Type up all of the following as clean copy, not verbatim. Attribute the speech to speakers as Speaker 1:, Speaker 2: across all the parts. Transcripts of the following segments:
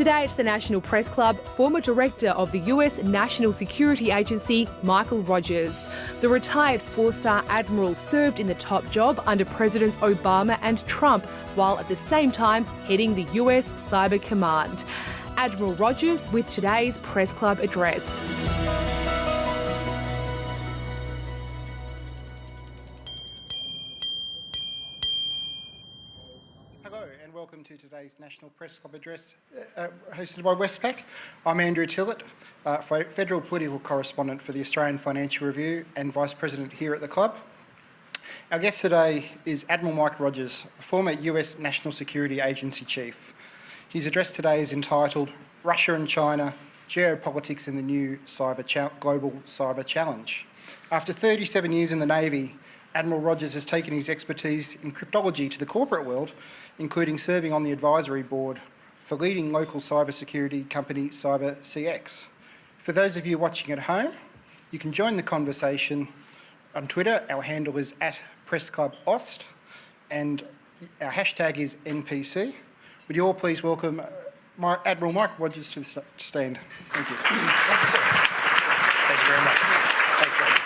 Speaker 1: Today at the National Press Club, former director of the US National Security Agency, Michael Rogers. The retired four-star admiral served in the top job under Presidents Obama and Trump, while at the same time heading the US Cyber Command. Admiral Rogers with today's Press Club address.
Speaker 2: Welcome to today's National Press Club address hosted by Westpac. I'm Andrew Tillett, Federal Political Correspondent for the Australian Financial Review and Vice President here at the club. Our guest today is Admiral Mike Rogers, former US National Security Agency Chief. His address today is entitled Russia and China, Geopolitics in the New Global Cyber Challenge. After 37 years in the Navy, Admiral Rogers has taken his expertise in cryptology to the corporate world, including serving on the advisory board for leading local cybersecurity company CyberCX. For those of you watching at home, you can join the conversation on Twitter. Our handle is @PressClubAust and our hashtag is NPC. Would you all please welcome Admiral Mike Rogers to the stand. Thank you.
Speaker 3: Thank you very much. Thanks, Andy.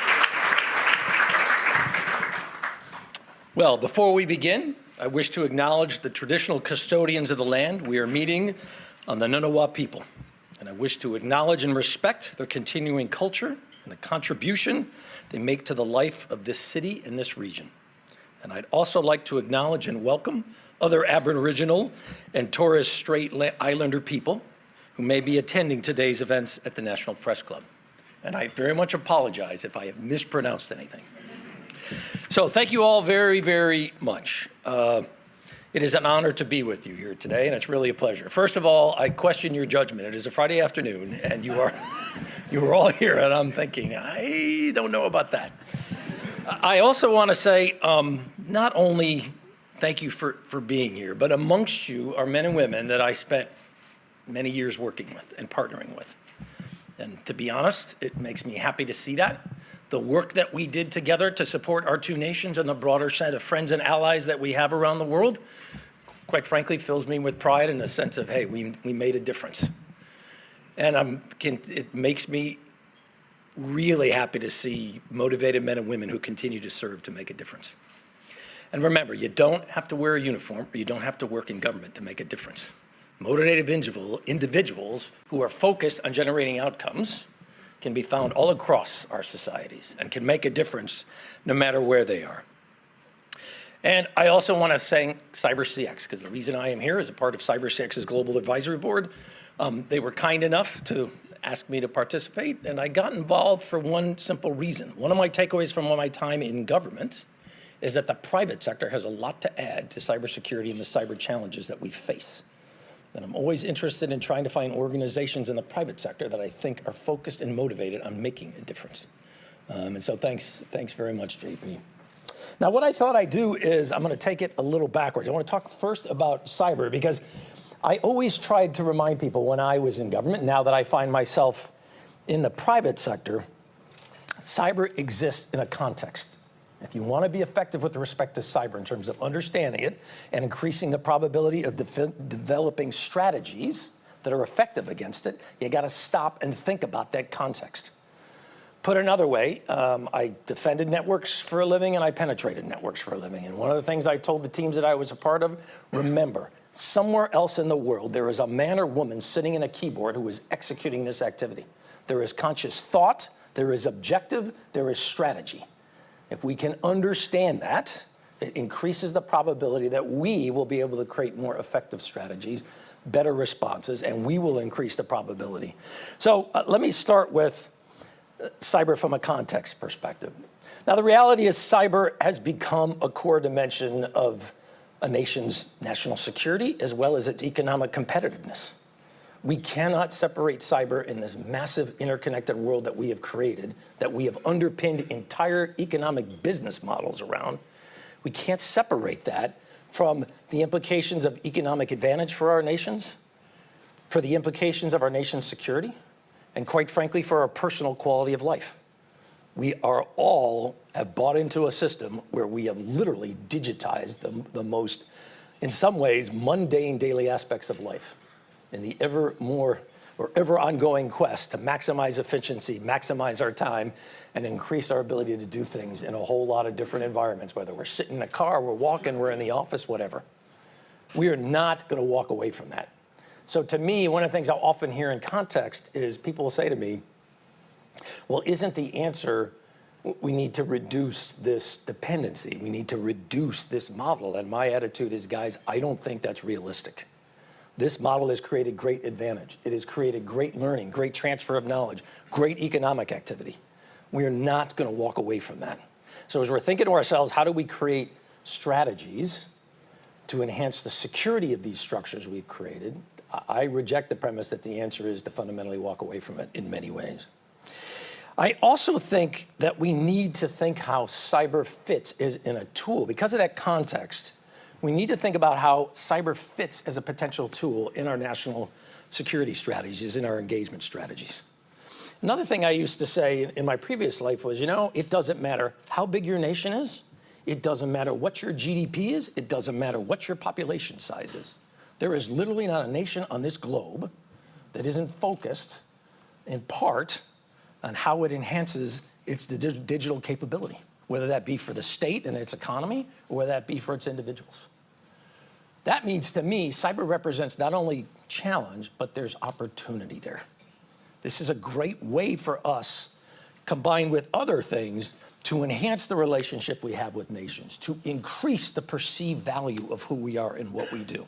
Speaker 3: Well, before we begin, I wish to acknowledge the traditional custodians of the land we are meeting on the Ngunnawal people, and I wish to acknowledge and respect their continuing culture and the contribution they make to the life of this city and this region. And I'd also like to acknowledge and welcome other Aboriginal and Torres Strait Islander people who may be attending today's events at the National Press Club. And I very much apologize if I have mispronounced anything. So thank you all very, very much. It is an honor to be with you here today, and it's really a pleasure. First of all, I question your judgment. It is a Friday afternoon, and you are all here, and I'm thinking, I don't know about that. I also want to say, not only thank you for being here, but amongst you are men and women that I spent many years working with and partnering with. And to be honest, it makes me happy to see that. The work that we did together to support our two nations and the broader set of friends and allies that we have around the world, quite frankly, fills me with pride and a sense of, hey, we made a difference. And it makes me really happy to see motivated men and women who continue to serve to make a difference. And remember, you don't have to wear a uniform, or you don't have to work in government to make a difference. Motivated individuals who are focused on generating outcomes can be found all across our societies and can make a difference no matter where they are. And I also want to thank CyberCX, because the reason I am here is a part of CyberCX's Global Advisory Board. They were kind enough to ask me to participate, and I got involved for one simple reason. One of my takeaways from my time in government is that the private sector has a lot to add to cybersecurity and the cyber challenges that we face. And I'm always interested in trying to find organizations in the private sector that I think are focused and motivated on making a difference. And so thanks very much, JP. Now, what I thought I'd do is I'm going to take it a little backwards. I want to talk first about cyber, because I always tried to remind people when I was in government, now that I find myself in the private sector, cyber exists in a context. If you want to be effective with respect to cyber in terms of understanding it and increasing the probability of developing strategies that are effective against it, you got to stop and think about that context. Put another way, I defended networks for a living and I penetrated networks for a living. And one of the things I told the teams that I was a part of, remember, somewhere else in the world, there is a man or woman sitting in a keyboard who is executing this activity. There is conscious thought, there is objective, there is strategy. If we can understand that, it increases the probability that we will be able to create more effective strategies, better responses, and we will increase the probability. So let me start with cyber from a context perspective. Now, the reality is cyber has become a core dimension of a nation's national security as well as its economic competitiveness. We cannot separate cyber in this massive interconnected world that we have created, that we have underpinned entire economic business models around. We can't separate that from the implications of economic advantage for our nations, for the implications of our nation's security, and quite frankly, for our personal quality of life. We are all have bought into a system where we have literally digitized the most, in some ways, mundane daily aspects of life. in the ever ongoing quest to maximize efficiency, maximize our time, and increase our ability to do things in a whole lot of different environments, whether we're sitting in a car, we're walking, we're in the office, whatever. We are not going to walk away from that. So to me, one of the things I'll often hear in context is people will say to me, well, isn't the answer we need to reduce this dependency? We need to reduce this model. And my attitude is, guys, I don't think that's realistic. This model has created great advantage. It has created great learning, great transfer of knowledge, great economic activity. We are not going to walk away from that. So as we're thinking to ourselves, how do we create strategies to enhance the security of these structures we've created? I reject the premise that the answer is to fundamentally walk away from it in many ways. I also think that we need to think how cyber fits as in a tool. Because of that context, we need to think about how cyber fits as a potential tool in our national security strategies, in our engagement strategies. Another thing I used to say in my previous life was, it doesn't matter how big your nation is. It doesn't matter what your GDP is. It doesn't matter what your population size is. There is literally not a nation on this globe that isn't focused in part on how it enhances its digital capability, whether that be for the state and its economy, or whether that be for its individuals. That means, to me, cyber represents not only challenge, but there's opportunity there. This is a great way for us, combined with other things, to enhance the relationship we have with nations, to increase the perceived value of who we are and what we do,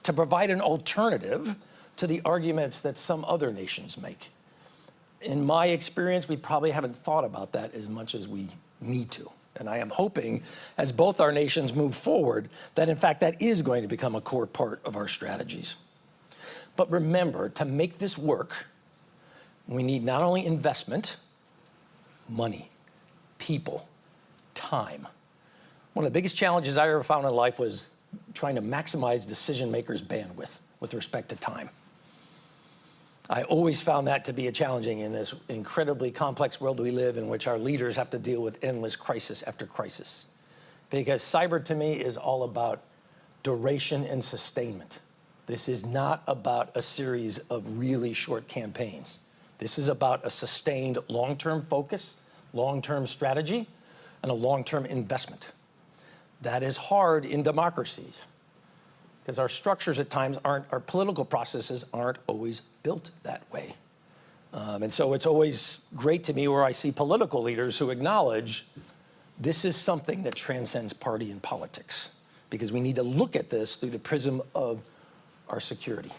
Speaker 3: to provide an alternative to the arguments that some other nations make. In my experience, we probably haven't thought about that as much as we need to. And I am hoping, as both our nations move forward, that in fact that is going to become a core part of our strategies. But remember, to make this work, we need not only investment, money, people, time. One of the biggest challenges I ever found in life was trying to maximize decision makers' bandwidth with respect to time. I always found that to be challenging in this incredibly complex world we live in, which our leaders have to deal with endless crisis after crisis. Because cyber, to me, is all about duration and sustainment. This is not about a series of really short campaigns. This is about a sustained long-term focus, long-term strategy, and a long-term investment. That is hard in democracies, because our structures at times our political processes aren't always built that way. And so it's always great to me where I see political leaders who acknowledge this is something that transcends party and politics, because we need to look at this through the prism of our security,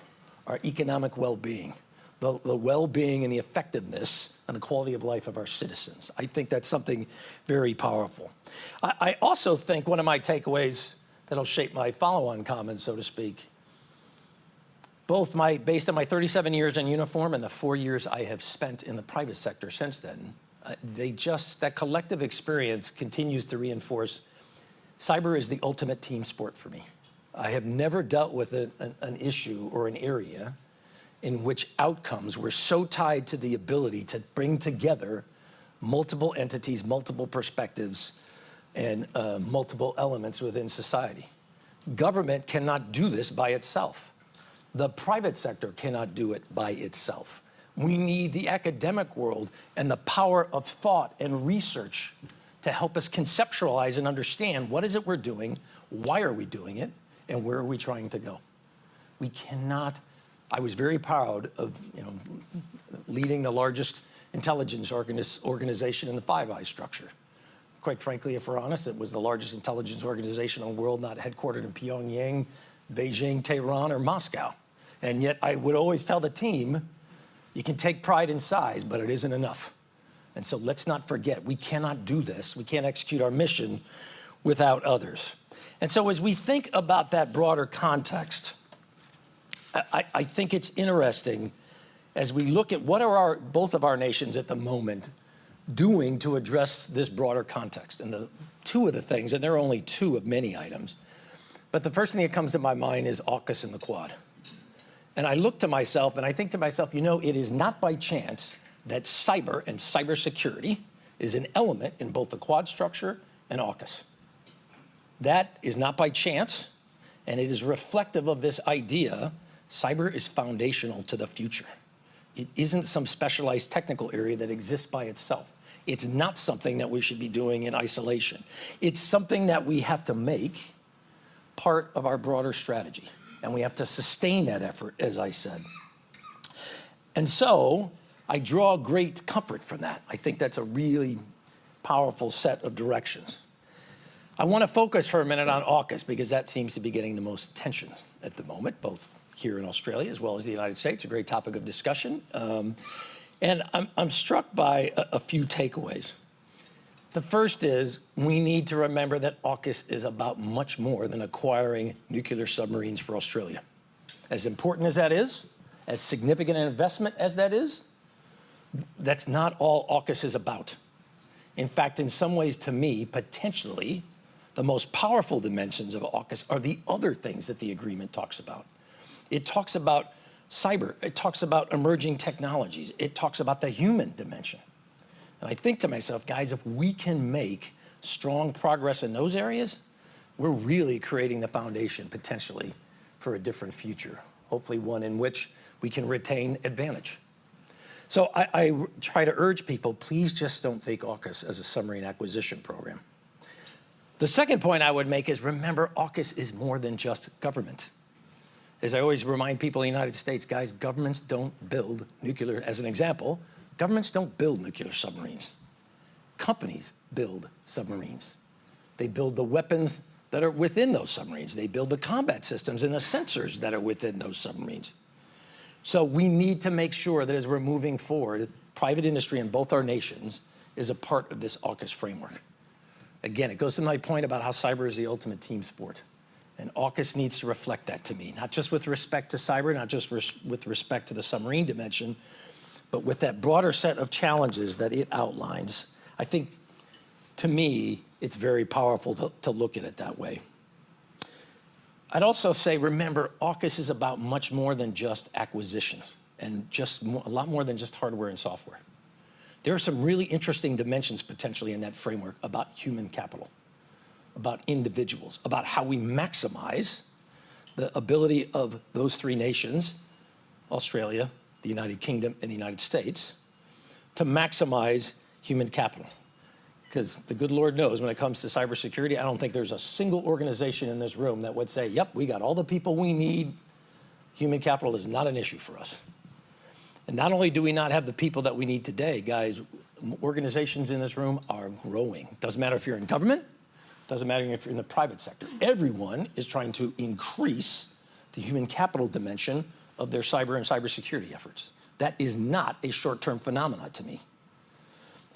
Speaker 3: our economic well-being, the well-being and the effectiveness and the quality of life of our citizens. I think that's something very powerful. I also think one of my takeaways that'll shape my follow-on comments, so to speak, based on my 37 years in uniform and the 4 years I have spent in the private sector since then, that collective experience continues to reinforce cyber is the ultimate team sport for me. I have never dealt with an issue or an area in which outcomes were so tied to the ability to bring together multiple entities, multiple perspectives, and multiple elements within society. Government cannot do this by itself. The private sector cannot do it by itself. We need the academic world and the power of thought and research to help us conceptualize and understand what is it we're doing, why are we doing it, and where are we trying to go. We cannot. I was very proud of leading the largest intelligence organization in the Five Eyes structure. Quite frankly, if we're honest, it was the largest intelligence organization in the world, not headquartered in Pyongyang, Beijing, Tehran, or Moscow. And yet I would always tell the team, you can take pride in size, but it isn't enough. And so let's not forget, we cannot do this. We can't execute our mission without others. And so as we think about that broader context, I think it's interesting as we look at what are both of our nations at the moment doing to address this broader context. And two of the things, and there are only two of many items, but the first thing that comes to my mind is AUKUS and the Quad. And I look to myself and I think to myself, it is not by chance that cyber and cybersecurity is an element in both the Quad structure and AUKUS. That is not by chance, and it is reflective of this idea Cyber is foundational to the future. It isn't some specialized technical area that exists by itself. It's not something that we should be doing in isolation. It's something that we have to make part of our broader strategy. And we have to sustain that effort, as I said. And so I draw great comfort from that. I think that's a really powerful set of directions. I want to focus for a minute on AUKUS because that seems to be getting the most attention at the moment, both here in Australia as well as the United States, a great topic of discussion. And I'm struck by a few takeaways. The first is we need to remember that AUKUS is about much more than acquiring nuclear submarines for Australia. As important as that is, as significant an investment as that is, that's not all AUKUS is about. In fact, in some ways, to me, potentially, the most powerful dimensions of AUKUS are the other things that the agreement talks about. It talks about cyber. It talks about emerging technologies. It talks about the human dimension. And I think to myself, guys, if we can make strong progress in those areas, we're really creating the foundation, potentially, for a different future, hopefully one in which we can retain advantage. So I try to urge people, please just don't think AUKUS as a submarine acquisition program. The second point I would make is remember AUKUS is more than just government. As I always remind people in the United States, guys, governments don't build nuclear, as an example, governments don't build nuclear submarines. Companies build submarines. They build the weapons that are within those submarines. They build the combat systems and the sensors that are within those submarines. So we need to make sure that as we're moving forward, private industry in both our nations is a part of this AUKUS framework. Again, it goes to my point about how cyber is the ultimate team sport. And AUKUS needs to reflect that to me, not just with respect to cyber, not just with respect to the submarine dimension, but with that broader set of challenges that it outlines. I think, to me, it's very powerful to look at it that way. I'd also say, remember, AUKUS is about much more than just acquisition and a lot more than just hardware and software. There are some really interesting dimensions potentially in that framework about human capital, about individuals, about how we maximize the ability of those three nations, Australia, the United Kingdom, and the United States, to maximize human capital. Because the good Lord knows when it comes to cybersecurity, I don't think there's a single organization in this room that would say, yep, we got all the people we need. Human capital is not an issue for us. And not only do we not have the people that we need today, guys, organizations in this room are growing. Doesn't matter if you're in government, doesn't matter if you're in the private sector. Everyone is trying to increase the human capital dimension of their cyber and cybersecurity efforts. That is not a short-term phenomenon to me.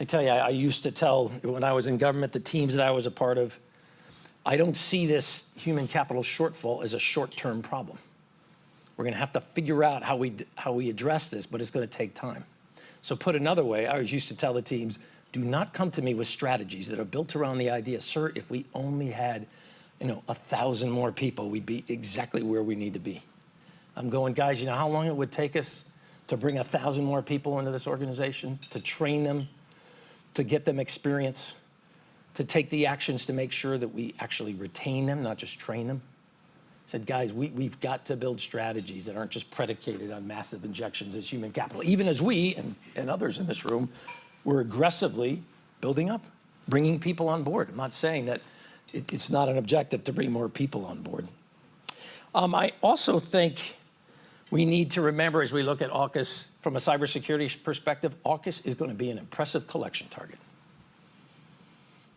Speaker 3: I tell you, I used to tell, when I was in government, the teams that I was a part of, I don't see this human capital shortfall as a short-term problem. We're going to have to figure out how we address this, but it's going to take time. So put another way, I used to tell the teams, do not come to me with strategies that are built around the idea, sir, if we only had 1,000 more people, we'd be exactly where we need to be. I'm going, guys, you know how long it would take us to bring 1,000 more people into this organization, to train them, to get them experience, to take the actions to make sure that we actually retain them, not just train them. I said, guys, we've got to build strategies that aren't just predicated on massive injections as human capital, even as we and others in this room, we're aggressively building up, bringing people on board. I'm not saying that it's not an objective to bring more people on board. I also think we need to remember as we look at AUKUS from a cybersecurity perspective, AUKUS is going to be an impressive collection target.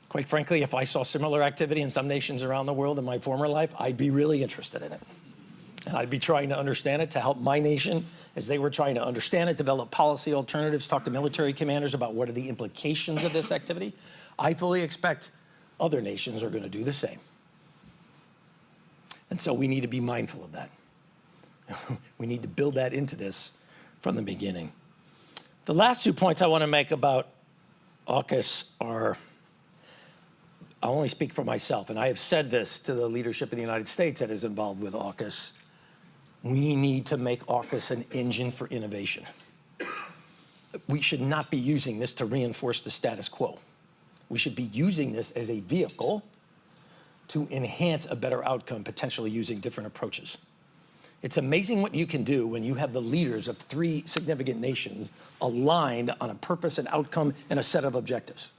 Speaker 3: Quite frankly, if I saw similar activity in some nations around the world in my former life, I'd be really interested in it. And I'd be trying to understand it to help my nation as they were trying to understand it, develop policy alternatives, talk to military commanders about what are the implications of this activity. I fully expect other nations are going to do the same. And so we need to be mindful of that. We need to build that into this from the beginning. The last 2 points I want to make about AUKUS are, I'll only speak for myself, and I have said this to the leadership of the United States that is involved with AUKUS. We need to make AUKUS an engine for innovation. We should not be using this to reinforce the status quo. We should be using this as a vehicle to enhance a better outcome, potentially using different approaches. It's amazing what you can do when you have the leaders of 3 significant nations aligned on a purpose and outcome and a set of objectives.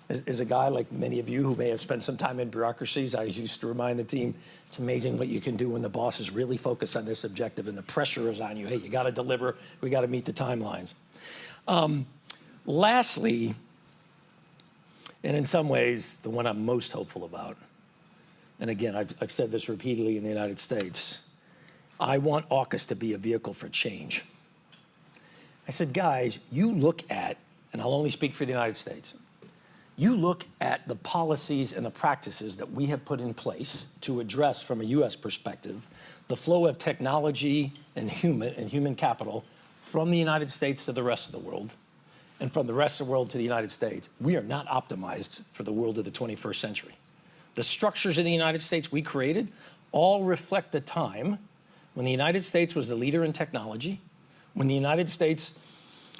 Speaker 3: As a guy like many of you who may have spent some time in bureaucracies, I used to remind the team, it's amazing what you can do when the boss is really focused on this objective and the pressure is on you. Hey, you got to deliver. We got to meet the timelines. Lastly, and in some ways, the one I'm most hopeful about, and again, I've said this repeatedly in the United States, I want AUKUS to be a vehicle for change. I said, guys, you look at, and I'll only speak for the United States, you look at the policies and the practices that we have put in place to address, from a U.S. perspective, the flow of technology and human capital from the United States to the rest of the world, and from the rest of the world to the United States. We are not optimized for the world of the 21st century. The structures in the United States we created all reflect a time when the United States was the leader in technology, when the United States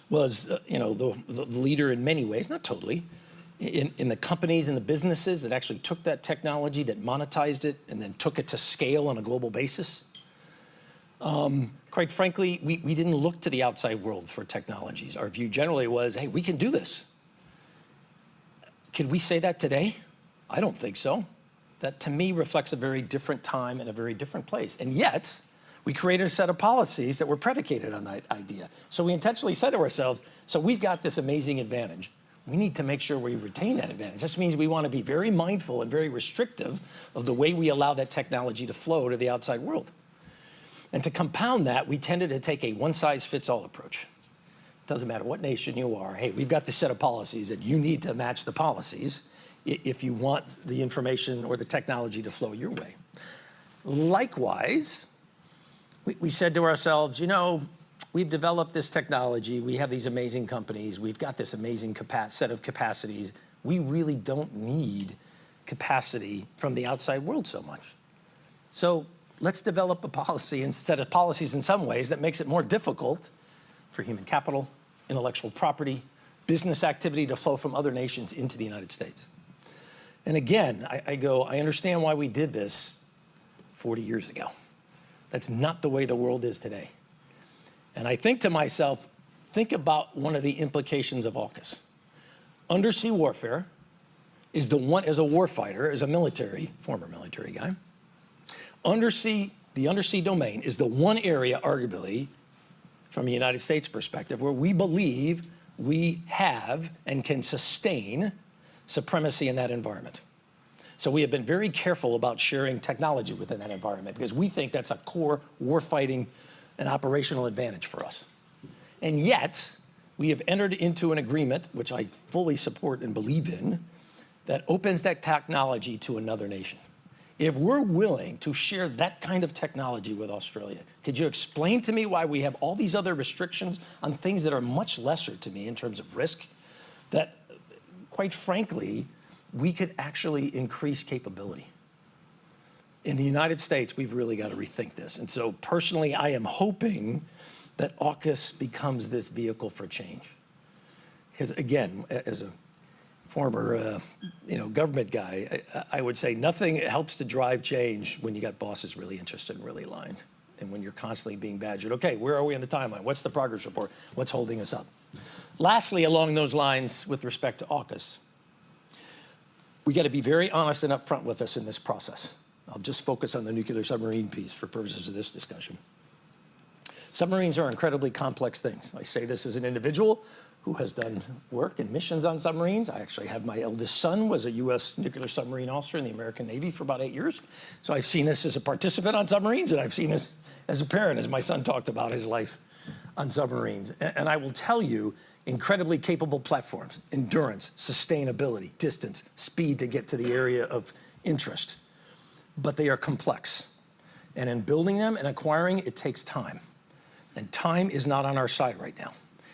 Speaker 3: was the leader in many ways, not totally, in the companies and the businesses that actually took that technology, that monetized it, and then took it to scale on a global basis. Quite frankly, we didn't look to the outside world for technologies. Our view generally was, hey, we can do this. Can we say that today? I don't think so. That, to me, reflects a very different time and a very different place. And yet, we created a set of policies that were predicated on that idea. So we intentionally said to ourselves, so we've got this amazing advantage. We need to make sure we retain that advantage. This means we want to be very mindful and very restrictive of the way we allow that technology to flow to the outside world. And to compound that, we tended to take a one-size-fits-all approach. Doesn't matter what nation you are. Hey, we've got this set of policies, and you need to match the policies if you want the information or the technology to flow your way. Likewise, we said to ourselves, we've developed this technology. We have these amazing companies. We've got this amazing set of capacities. We really don't need capacity from the outside world so much. So let's develop a policy and set of policies in some ways that makes it more difficult for human capital, intellectual property, business activity to flow from other nations into the United States. And again, I understand why we did this 40 years ago. That's not the way the world is today. And I think to myself, think about one of the implications of AUKUS. Undersea warfare is the one, as a warfighter, as a former military guy, the undersea domain is the one area, arguably, from a United States perspective, where we believe we have and can sustain supremacy in that environment. So we have been very careful about sharing technology within that environment because we think that's a core warfighting and operational advantage for us. And yet, we have entered into an agreement, which I fully support and believe in, that opens that technology to another nation. If we're willing to share that kind of technology with Australia, could you explain to me why we have all these other restrictions on things that are much lesser to me in terms of risk, that, quite frankly, we could actually increase capability? In the United States, we've really got to rethink this. And so personally, I am hoping that AUKUS becomes this vehicle for change. Because again, as a former government guy, I would say nothing helps to drive change when you got bosses really interested and really aligned. And when you're constantly being badgered, okay, where are we on the timeline? What's the progress report? What's holding us up? Lastly, along those lines, with respect to AUKUS, we got to be very honest and upfront with us in this process. I'll just focus on the nuclear submarine piece for purposes of this discussion. Submarines are incredibly complex things. I say this as an individual who has done work and missions on submarines. I actually have my eldest son was a U.S. nuclear submarine officer in the American Navy for about 8 years. So I've seen this as a participant on submarines, and I've seen this as a parent, as my son talked about his life on submarines. And I will tell you, incredibly capable platforms, endurance, sustainability, distance, speed to get to the area of interest. But they are complex. And in building them and acquiring, it takes time. And time is not on our side right now.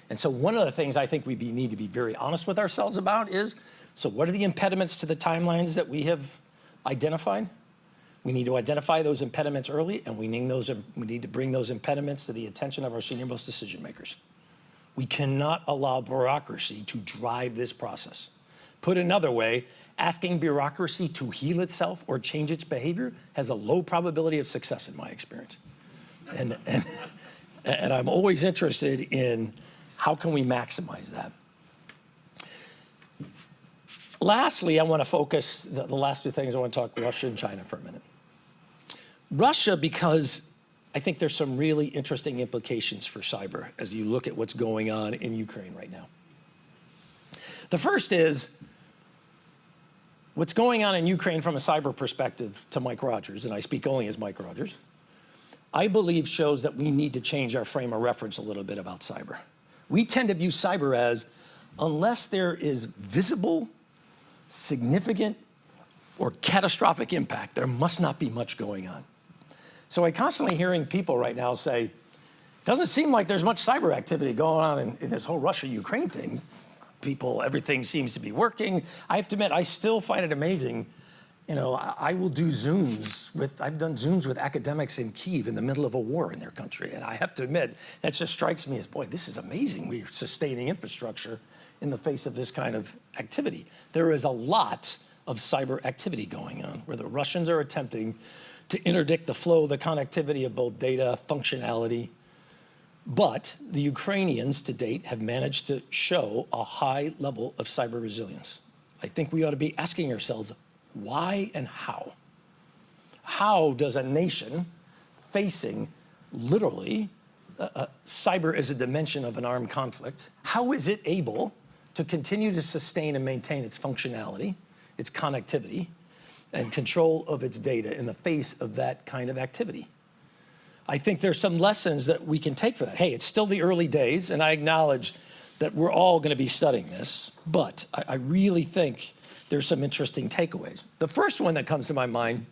Speaker 3: And so one of the things I think we need to be very honest with ourselves about is, so what are the impediments to the timelines that we have identified? We need to identify those impediments early, and we need to bring those impediments to the attention of our senior-most decision makers. We cannot allow bureaucracy to drive this process. Put another way, asking bureaucracy to heal itself or change its behavior has a low probability of success in my experience. And I'm always interested in how can we maximize that. Lastly, I want to focus, the last two things I want to talk Russia and China for a minute. Russia, because I think there's some really interesting implications for cyber as you look at what's going on in Ukraine right now. The first is what's going on in Ukraine from a cyber perspective to Mike Rogers, and I speak only as Mike Rogers, I believe shows that we need to change our frame of reference a little bit about cyber. We tend to view cyber as, unless there is visible, significant, or catastrophic impact, there must not be much going on. So I'm constantly hearing people right now say, doesn't seem like there's much cyber activity going on in this whole Russia-Ukraine thing. Everything seems to be working. I have to admit, I still find it amazing. You know, I will do I've done Zooms with academics in Kyiv in the middle of a war in their country. And I have to admit, that just strikes me as, boy, this is amazing. We're sustaining infrastructure in the face of this kind of activity. There is a lot of cyber activity going on where the Russians are attempting to interdict the flow, the connectivity of both data, functionality. But the Ukrainians to date have managed to show a high level of cyber resilience. I think we ought to be asking ourselves, why and how? How does a nation facing literally cyber as a dimension of an armed conflict, how is it able to continue to sustain and maintain its functionality, its connectivity, and control of its data in the face of that kind of activity? I think there's some lessons that we can take for that. Hey, it's still the early days, and I acknowledge that we're all going to be studying this, but I really think there's some interesting takeaways. The first one that comes to my mind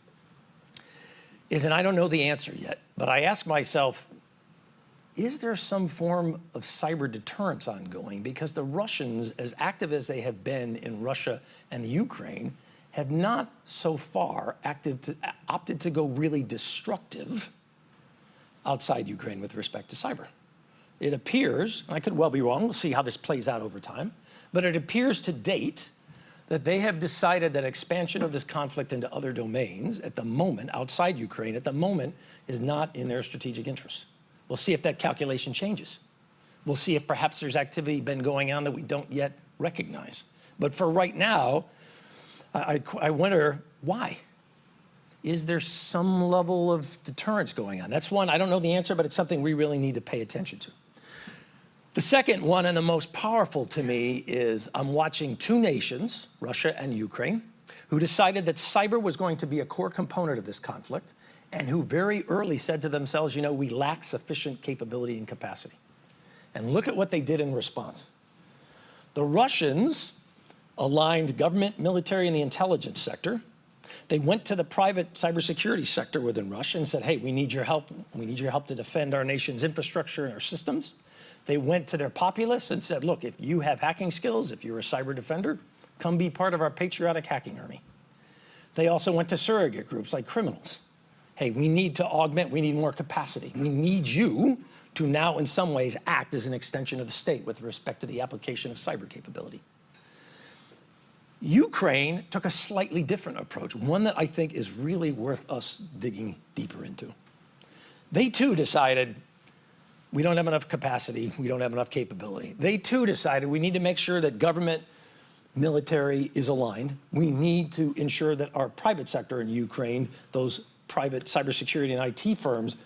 Speaker 3: is, and I don't know the answer yet, but I ask myself, is there some form of cyber deterrence ongoing? Because the Russians, as active as they have been in Russia and the Ukraine, have not so far opted to go really destructive outside Ukraine with respect to cyber. It appears, and I could well be wrong, we'll see how this plays out over time, but it appears to date that they have decided that expansion of this conflict into other domains at the moment, outside Ukraine, at the moment, is not in their strategic interests. We'll see if that calculation changes. We'll see if perhaps there's activity been going on that we don't yet recognize. But for right now, I wonder why? Is there some level of deterrence going on? That's one, I don't know the answer, but it's something we really need to pay attention to. The second one, and the most powerful to me, is I'm watching two nations, Russia and Ukraine, who decided that cyber was going to be a core component of this conflict, and who very early said to themselves, you know, we lack sufficient capability and capacity. And look at what they did in response. The Russians aligned government, military, and the intelligence sector. They went to the private cybersecurity sector within Russia and said, hey, we need your help. We need your help to defend our nation's infrastructure and our systems. They went to their populace and said, look, if you have hacking skills, if you're a cyber defender, come be part of our patriotic hacking army. They also went to surrogate groups like criminals. Hey, we need to augment, we need more capacity. We need you to now, in some ways, act as an extension of the state with respect to the application of cyber capability. Ukraine took a slightly different approach, one that I think is really worth us digging deeper into. They too decided we don't have enough capacity, we don't have enough capability. They too decided we need to make sure that government, military is aligned. We need to ensure that our private sector in Ukraine, those private cybersecurity and IT firms,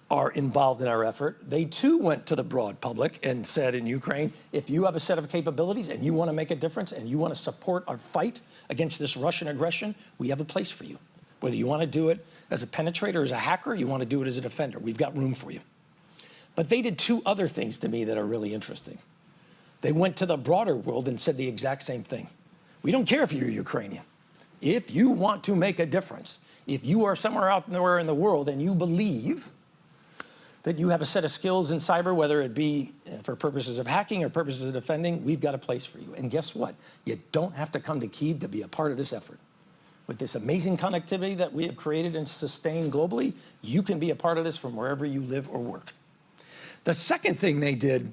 Speaker 3: are involved in our effort. They too went to the broad public and said in Ukraine, if you have a set of capabilities and you want to make a difference and you want to support our fight against this Russian aggression, we have a place for you. Whether you want to do it as a penetrator, as a hacker, you want to do it as a defender, we've got room for you. But they did two other things to me that are really interesting. They went to the broader world and said the exact same thing. We don't care if you're Ukrainian. If you want to make a difference, if you are somewhere out there in the world and you believe that you have a set of skills in cyber, whether it be for purposes of hacking or purposes of defending, we've got a place for you. And guess what? You don't have to come to Kyiv to be a part of this effort. With this amazing connectivity that we have created and sustained globally, you can be a part of this from wherever you live or work. The second thing they did,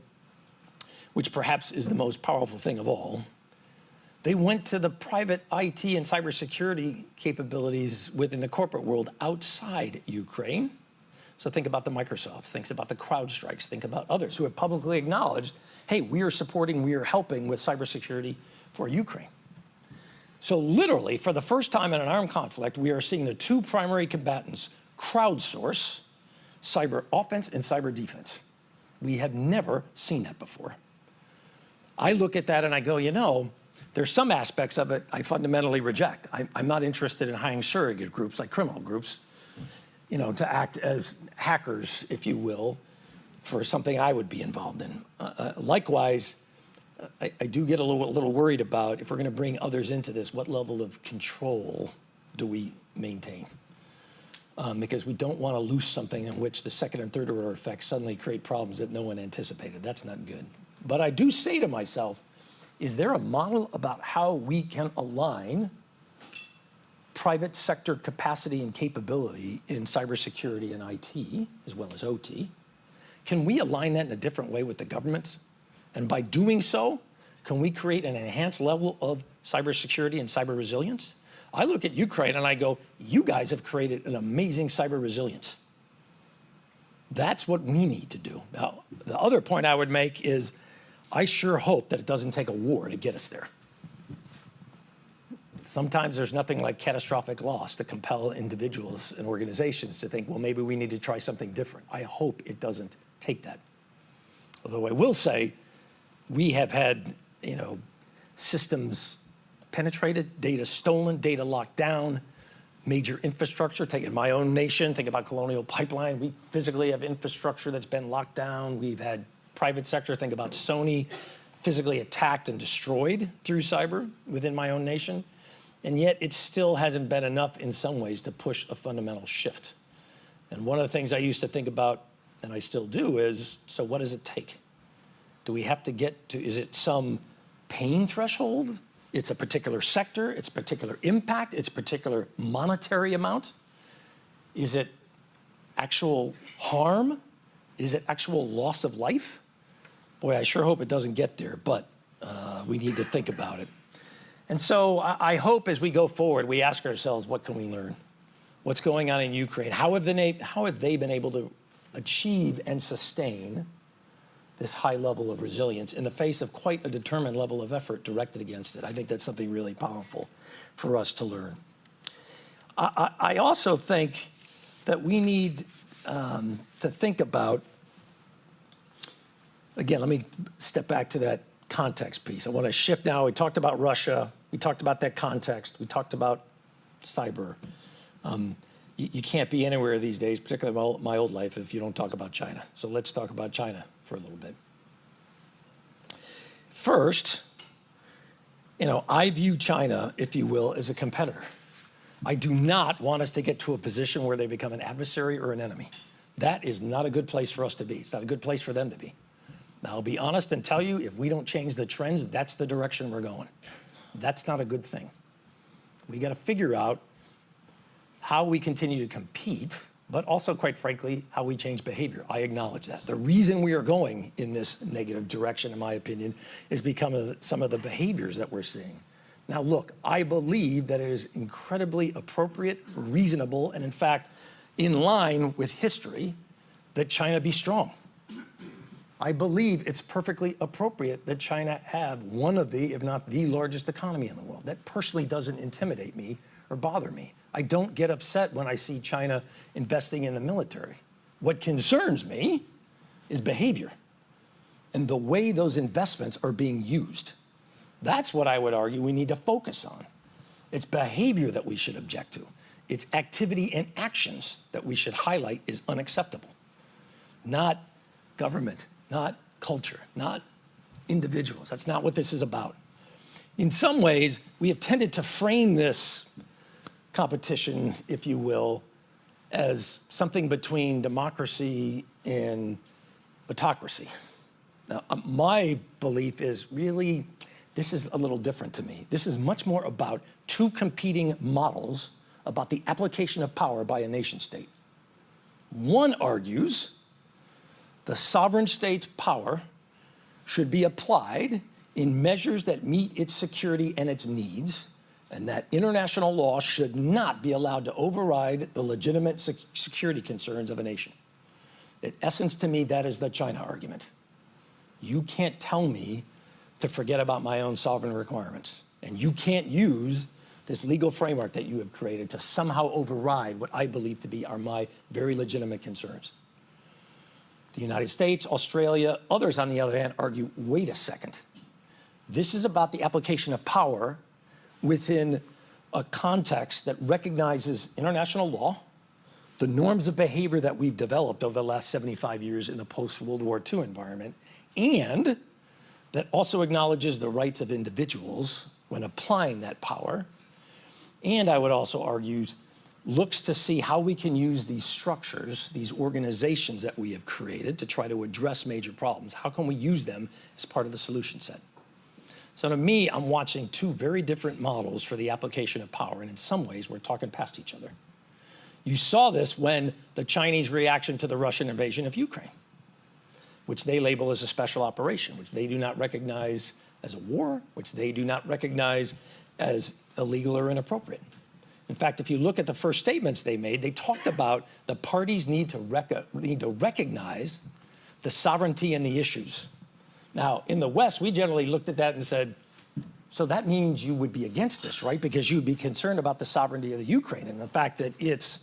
Speaker 3: which perhaps is the most powerful thing of all, they went to the private IT and cybersecurity capabilities within the corporate world outside Ukraine. So think about the Microsofts, think about the CrowdStrikes, think about others who have publicly acknowledged, hey, we are helping with cybersecurity for Ukraine. So literally, for the first time in an armed conflict, we are seeing the two primary combatants crowdsource cyber offense and cyber defense. We have never seen that before. I look at that and I go, you know, there's some aspects of it I fundamentally reject. I'm not interested in hiring surrogate groups like criminal groups, you know, to act as hackers, if you will, for something I would be involved in. Likewise, I do get a little worried about if we're going to bring others into this, what level of control do we maintain? Because we don't want to loose something in which the second and third order effects suddenly create problems that no one anticipated. That's not good. But I do say to myself, is there a model about how we can align private sector capacity and capability in cybersecurity and IT, as well as OT? Can we align that in a different way with the governments? And by doing so, can we create an enhanced level of cybersecurity and cyber resilience? I look at Ukraine and I go, you guys have created an amazing cyber resilience. That's what we need to do. Now, the other point I would make is I sure hope that it doesn't take a war to get us there. Sometimes there's nothing like catastrophic loss to compel individuals and organizations to think, well, maybe we need to try something different. I hope it doesn't take that. Although I will say, we have had, you know, systems penetrated, data stolen, data locked down, major infrastructure. Take in my own nation, think about Colonial Pipeline. We physically have infrastructure that's been locked down. We've had private sector, think about Sony, physically attacked and destroyed through cyber within my own nation. And yet it still hasn't been enough in some ways to push a fundamental shift. And one of the things I used to think about, and I still do, is, so what does it take? Do we have to get to, is it some pain threshold? It's a particular sector, it's a particular impact, it's a particular monetary amount? Is it actual harm? Is it actual loss of life? Boy, I sure hope it doesn't get there, but we need to think about it. And so I hope as we go forward, we ask ourselves, what can we learn? What's going on in Ukraine? How have they been able to achieve and sustain this high level of resilience in the face of quite a determined level of effort directed against it? I think that's something really powerful for us to learn. I also think that we need to think about, again, let me step back to that context piece. I want to shift now. We talked about Russia. We talked about that context. We talked about cyber. You can't be anywhere these days, particularly my old life, if you don't talk about China. So let's talk about China for a little bit. First, you know, I view China, if you will, as a competitor. I do not want us to get to a position where they become an adversary or an enemy. That is not a good place for us to be. It's not a good place for them to be. Now, I'll be honest and tell you, if we don't change the trends, that's the direction we're going. That's not a good thing. We got to figure out how we continue to compete, but also, quite frankly, how we change behavior. I acknowledge that. The reason we are going in this negative direction, in my opinion, is because of some of the behaviors that we're seeing. Now, look, I believe that it is incredibly appropriate, reasonable, and in fact, in line with history, that China be strong. I believe it's perfectly appropriate that China have one of the, if not the largest economy in the world. That personally doesn't intimidate me or bother me. I don't get upset when I see China investing in the military. What concerns me is behavior and the way those investments are being used. That's what I would argue we need to focus on. It's behavior that we should object to. It's activity and actions that we should highlight is unacceptable. Not government, not culture, not individuals. That's not what this is about. In some ways, we have tended to frame this competition, if you will, as something between democracy and autocracy. Now, my belief is really, this is a little different to me. This is much more about two competing models about the application of power by a nation state. One argues the sovereign state's power should be applied in measures that meet its security and its needs, and that international law should not be allowed to override the legitimate security concerns of a nation. In essence, to me, that is the China argument. You can't tell me to forget about my own sovereign requirements. And you can't use this legal framework that you have created to somehow override what I believe to be my very legitimate concerns. The United States, Australia, others on the other hand argue, wait a second. This is about the application of power within a context that recognizes international law, the norms of behavior that we've developed over the last 75 years in the post-World War II environment, and that also acknowledges the rights of individuals when applying that power. And I would also argue, looks to see how we can use these structures, these organizations that we have created to try to address major problems. How can we use them as part of the solution set? So to me, I'm watching two very different models for the application of power, and in some ways, we're talking past each other. You saw this when the Chinese reaction to the Russian invasion of Ukraine, which they label as a special operation, which they do not recognize as a war, which they do not recognize as illegal or inappropriate. In fact, if you look at the first statements they made, they talked about the parties need to recognize the sovereignty and the issues. Now, in the West, we generally looked at that and said, so that means you would be against this, right? Because you would be concerned about the sovereignty of the Ukraine and the fact that its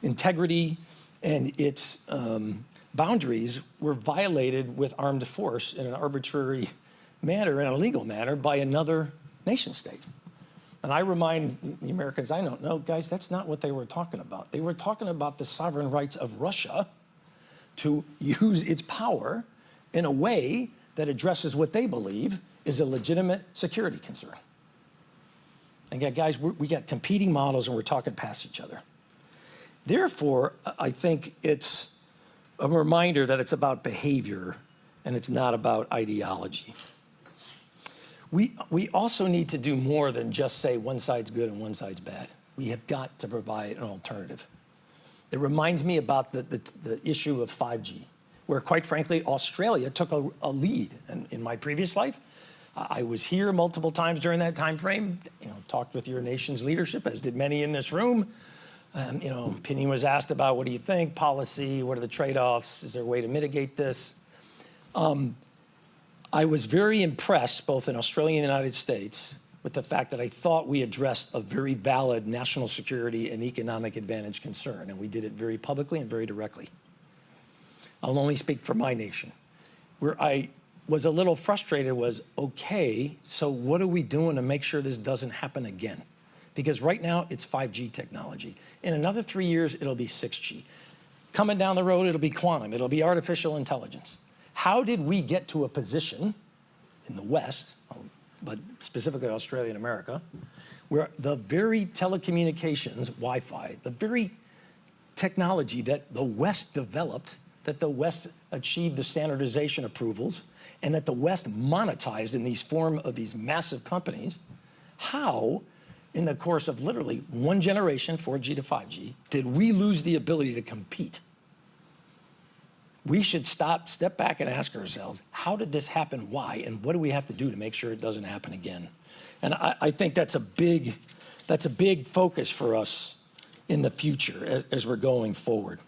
Speaker 3: integrity and its boundaries were violated with armed force in an arbitrary manner, in a legal manner, by another nation state. And I remind the Americans, I don't know, guys, that's not what they were talking about. They were talking about the sovereign rights of Russia to use its power in a way that addresses what they believe is a legitimate security concern. And guys, we got competing models and we're talking past each other. Therefore, I think it's a reminder that it's about behavior and it's not about ideology. We also need to do more than just say one side's good and one side's bad. We have got to provide an alternative. It reminds me about the issue of 5G, where quite frankly, Australia took a lead. And in my previous life, I was here multiple times during that time frame, talked with your nation's leadership, as did many in this room. Opinion was asked about, what do you think, policy, what are the trade-offs, is there a way to mitigate this? I was very impressed, both in Australia and the United States, with the fact that I thought we addressed a very valid national security and economic advantage concern, and we did it very publicly and very directly. I'll only speak for my nation. Where I was a little frustrated was, okay, so what are we doing to make sure this doesn't happen again? Because right now, it's 5G technology. In another 3 years, it'll be 6G. Coming down the road, it'll be quantum, it'll be artificial intelligence. How did we get to a position in the West, but specifically Australia and America, where the very telecommunications, Wi-Fi, the very technology that the West developed, that the West achieved the standardization approvals, and that the West monetized in these form of these massive companies, how, in the course of literally one generation, 4G to 5G, did we lose the ability to compete? We should step back and ask ourselves, how did this happen, why, and what do we have to do to make sure it doesn't happen again? And I think that's a big focus for us in the future as we're going forward.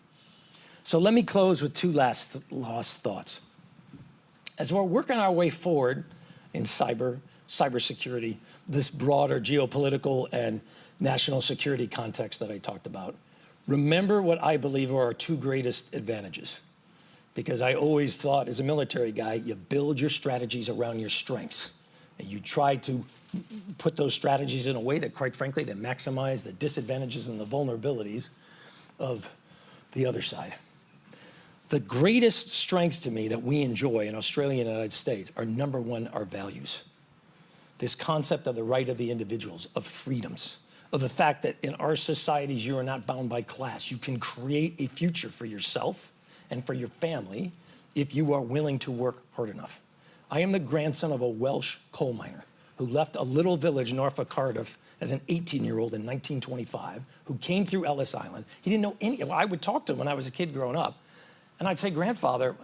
Speaker 3: So let me close with two last thoughts. As we're working our way forward in cybersecurity, this broader geopolitical and national security context that I talked about, remember what I believe are our two greatest advantages. Because I always thought, as a military guy, you build your strategies around your strengths. And you try to put those strategies in a way that, quite frankly, that maximize the disadvantages and the vulnerabilities of the other side. The greatest strengths to me that we enjoy in Australia and the United States are, number one, our values. This concept of the right of the individuals, of freedoms, of the fact that in our societies, you are not bound by class. You can create a future for yourself and for your family if you are willing to work hard enough. I am the grandson of a Welsh coal miner who left a little village north of Cardiff as an 18-year-old in 1925, who came through Ellis Island. He didn't know any, I would talk to him when I was a kid growing up, and I'd say, grandfather,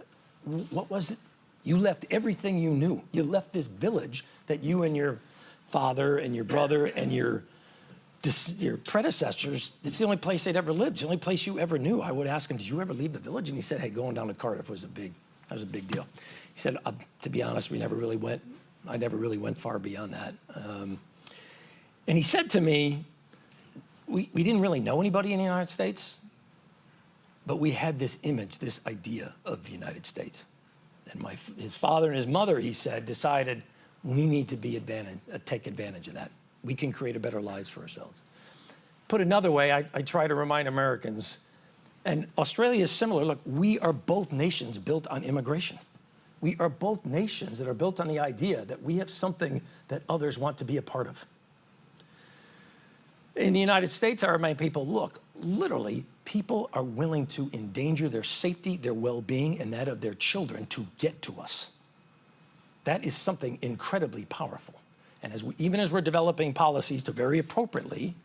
Speaker 3: what was it? You left everything you knew. You left this village that you and your father and your brother and your your predecessors, it's the only place they'd ever lived. It's the only place you ever knew. I would ask him, did you ever leave the village? And he said, hey, going down to Cardiff was a big deal. He said, to be honest, I never really went far beyond that. And he said to me, we didn't really know anybody in the United States, but we had this image, this idea of the United States. And his father and his mother, he said, decided we need to take advantage of that. We can create a better lives for ourselves. Put another way, I try to remind Americans, and Australia is similar. Look, we are both nations built on immigration. We are both nations that are built on the idea that we have something that others want to be a part of. In the United States, our many people, look, literally, people are willing to endanger their safety, their well-being, and that of their children to get to us. That is something incredibly powerful. And even as we're developing policies to very appropriately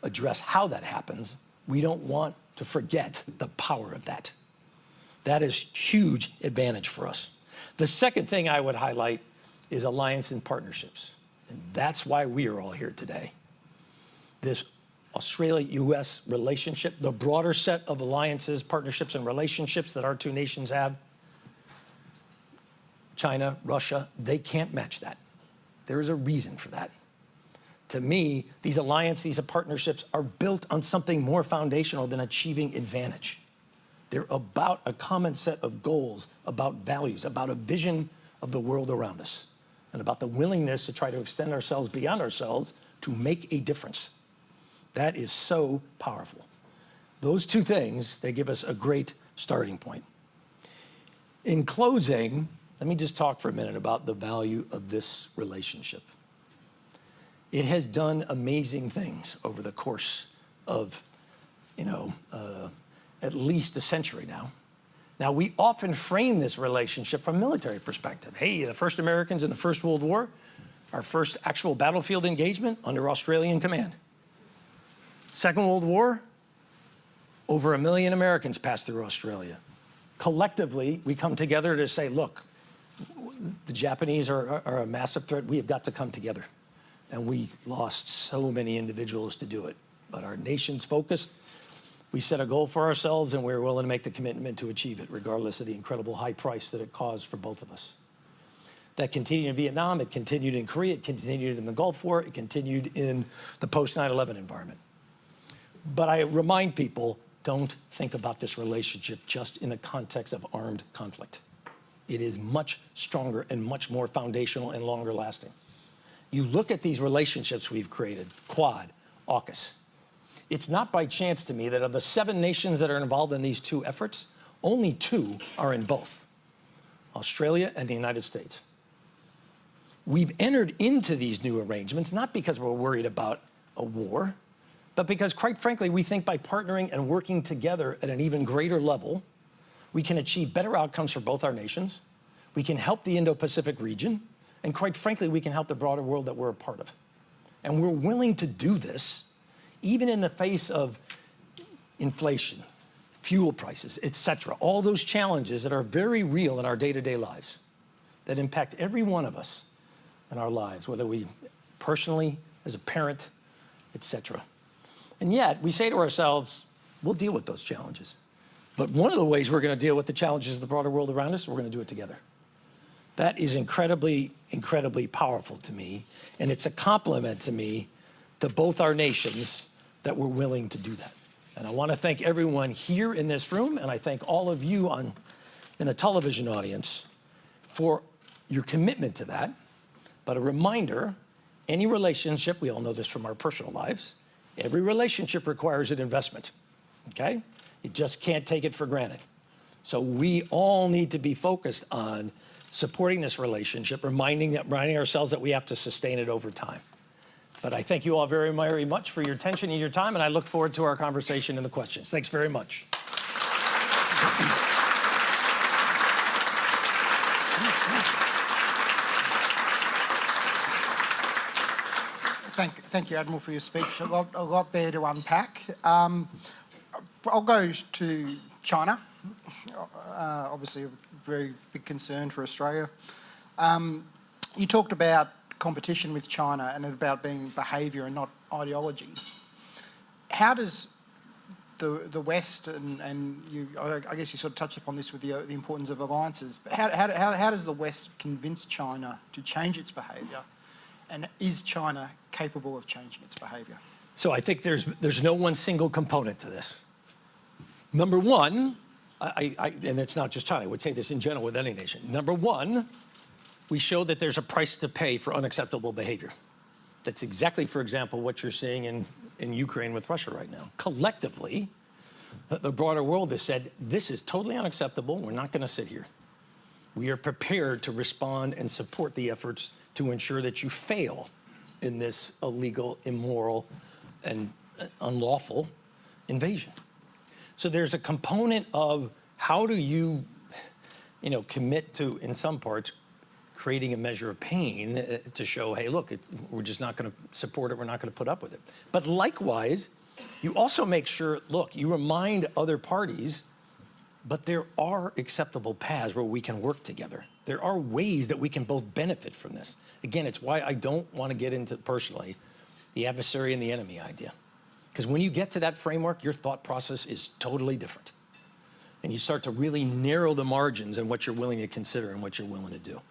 Speaker 3: address how that happens, we don't want to forget the power of that. That is huge advantage for us. The second thing I would highlight is alliance and partnerships. And that's why we are all here today. This Australia-US relationship, the broader set of alliances, partnerships, and relationships that our two nations have, China, Russia, they can't match that. There is a reason for that. To me, these alliances, these partnerships are built on something more foundational than achieving advantage. They're about a common set of goals, about values, about a vision of the world around us, and about the willingness to try to extend ourselves beyond ourselves to make a difference. That is so powerful. Those two things, they give us a great starting point. In closing, let me just talk for a minute about the value of this relationship. It has done amazing things over the course of, at least a century now. Now, we often frame this relationship from a military perspective. Hey, the first Americans in the First World War, our first actual battlefield engagement under Australian command. Second World War, over 1 million Americans passed through Australia. Collectively, we come together to say, look, the Japanese are a massive threat. We have got to come together. And we lost so many individuals to do it. But our nation's focused. We set a goal for ourselves, and we're willing to make the commitment to achieve it, regardless of the incredible high price that it caused for both of us. That continued in Vietnam, it continued in Korea, it continued in the Gulf War, it continued in the post-9/11 environment. But I remind people, don't think about this relationship just in the context of armed conflict. It is much stronger and much more foundational and longer lasting. You look at these relationships we've created, Quad, AUKUS. It's not by chance to me that of the 7 nations that are involved in these two efforts, only 2 are in both, Australia and the United States. We've entered into these new arrangements not because we're worried about a war, but because, quite frankly, we think by partnering and working together at an even greater level, we can achieve better outcomes for both our nations, we can help the Indo-Pacific region, and quite frankly, we can help the broader world that we're a part of. And we're willing to do this even in the face of inflation, fuel prices, et cetera, all those challenges that are very real in our day-to-day lives that impact every one of us in our lives, whether we personally, as a parent, et cetera. And yet, we say to ourselves, we'll deal with those challenges. But one of the ways we're going to deal with the challenges of the broader world around us, we're going to do it together. That is incredibly, incredibly powerful to me, and it's a compliment to me, to both our nations, that we're willing to do that. And I want to thank everyone here in this room, and I thank all of you in the television audience for your commitment to that. But a reminder, any relationship, we all know this from our personal lives, every relationship requires an investment, okay? You just can't take it for granted. So we all need to be focused on supporting this relationship, reminding ourselves that we have to sustain it over time. But I thank you all very, very much for your attention and your time, and I look forward to our conversation and the questions. Thanks very much.
Speaker 2: Thank you, Admiral, for your speech. A lot there to unpack. I'll go to China. Obviously, a very big concern for Australia. You talked about competition with China and about being behaviour and not ideology. How does the West, and you, I guess you sort of touched upon this with the importance of alliances, but how does the West convince China to change its behaviour? And is China capable of changing its behaviour?
Speaker 3: So I think there's no one single component to this. Number one, and it's not just China, I would say this in general with any nation. Number one, we show that there's a price to pay for unacceptable behavior. That's exactly, for example, what you're seeing in Ukraine with Russia right now. Collectively, the broader world has said, this is totally unacceptable. We're not going to sit here. We are prepared to respond and support the efforts to ensure that you fail in this illegal, immoral, and unlawful invasion. So there's a component of how do you, commit to, in some parts, creating a measure of pain to show, hey, look, we're just not going to support it. We're not going to put up with it. But likewise, you also make sure, look, you remind other parties, but there are acceptable paths where we can work together. There are ways that we can both benefit from this. Again, it's why I don't want to get into, personally, the adversary and the enemy idea. Because when you get to that framework, your thought process is totally different. And you start to really narrow the margins in what you're willing to consider and what you're willing to do.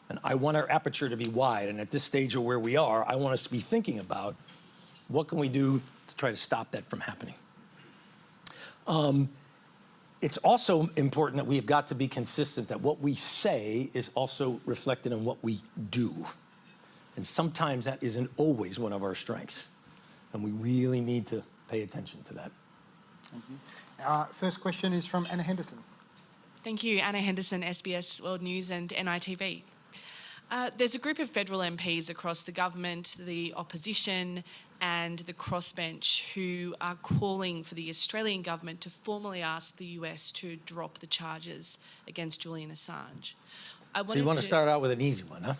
Speaker 3: And I want our aperture to be wide. And at this stage of where we are, I want us to be thinking about what can we do to try to stop that from happening. It's also important that we've got to be consistent that what we say is also reflected in what we do. And sometimes that isn't always one of our strengths. And we really need to pay attention to that.
Speaker 2: Thank you. Our first question is from Anna Henderson.
Speaker 4: Thank you, Anna Henderson, SBS World News and NITV. There's a group of federal MPs across the government, the opposition and the crossbench who are calling for the Australian government to formally ask the US to drop the charges against Julian Assange.
Speaker 3: So you want to start out with an easy one, huh?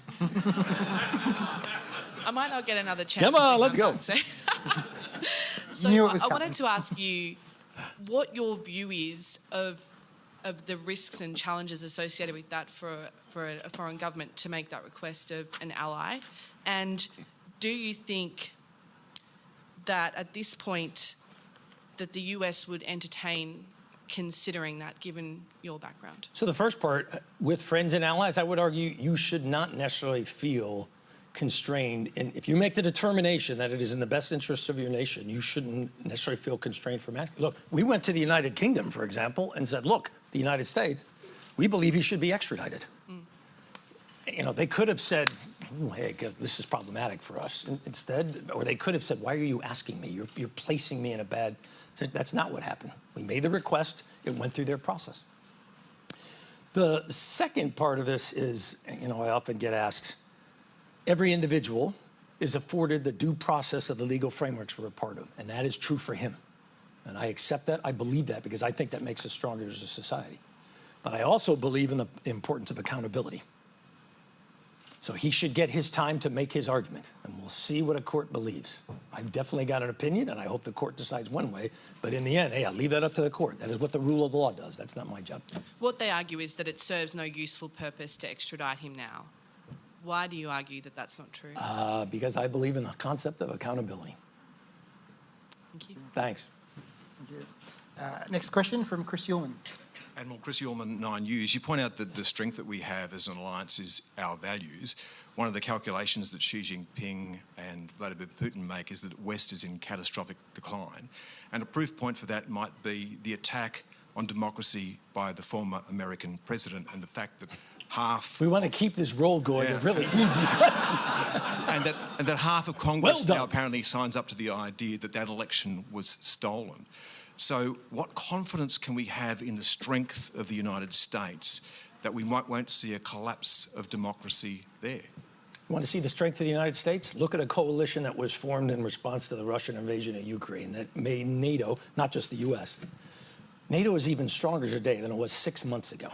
Speaker 4: I might not get another chance.
Speaker 3: Come on, let's go.
Speaker 4: So I wanted to ask you what your view is of the risks and challenges associated with that for a foreign government to make that request of an ally. And do you think that at this point that the US would entertain considering that, given your background?
Speaker 3: So the first part, with friends and allies, I would argue you should not necessarily feel constrained. And if you make the determination that it is in the best interest of your nation, you shouldn't necessarily feel constrained from asking. Look, we went to the United Kingdom, for example, and said, look, the United States, we believe he should be extradited. They could have said, oh, hey, this is problematic for us. Instead, or they could have said, why are you asking me? You're placing me in a bad... That's not what happened. We made the request. It went through their process. The second part of this is, I often get asked, every individual is afforded the due process of the legal frameworks we're a part of, and that is true for him. And I accept that, I believe that, because I think that makes us stronger as a society. But I also believe in the importance of accountability. So he should get his time to make his argument, and we'll see what a court believes. I've definitely got an opinion, and I hope the court decides one way, but in the end, hey, I'll leave that up to the court. That is what the rule of law does. That's not my job.
Speaker 4: What they argue is that it serves no useful purpose to extradite him now. Why do you argue that that's not true?
Speaker 3: Because I believe in the concept of accountability.
Speaker 4: Thank you.
Speaker 3: Thanks.
Speaker 2: Thank you. Next question from Chris Ullman.
Speaker 5: Admiral Chris Ullman, 9 News. You point out that the strength that we have as an alliance is our values. One of the calculations that Xi Jinping and Vladimir Putin make is that the West is in catastrophic decline. And a proof point for that might be the attack on democracy by the former American president and the fact that half...
Speaker 3: We want to keep this roll going with really easy questions.
Speaker 5: and that half of Congress now apparently signs up to the idea that that election was stolen. So what confidence can we have in the strength of the United States that we won't see a collapse of democracy there?
Speaker 3: You want to see the strength of the United States? Look at a coalition that was formed in response to the Russian invasion of Ukraine that made NATO, not just the US. NATO is even stronger today than it was 6 months ago.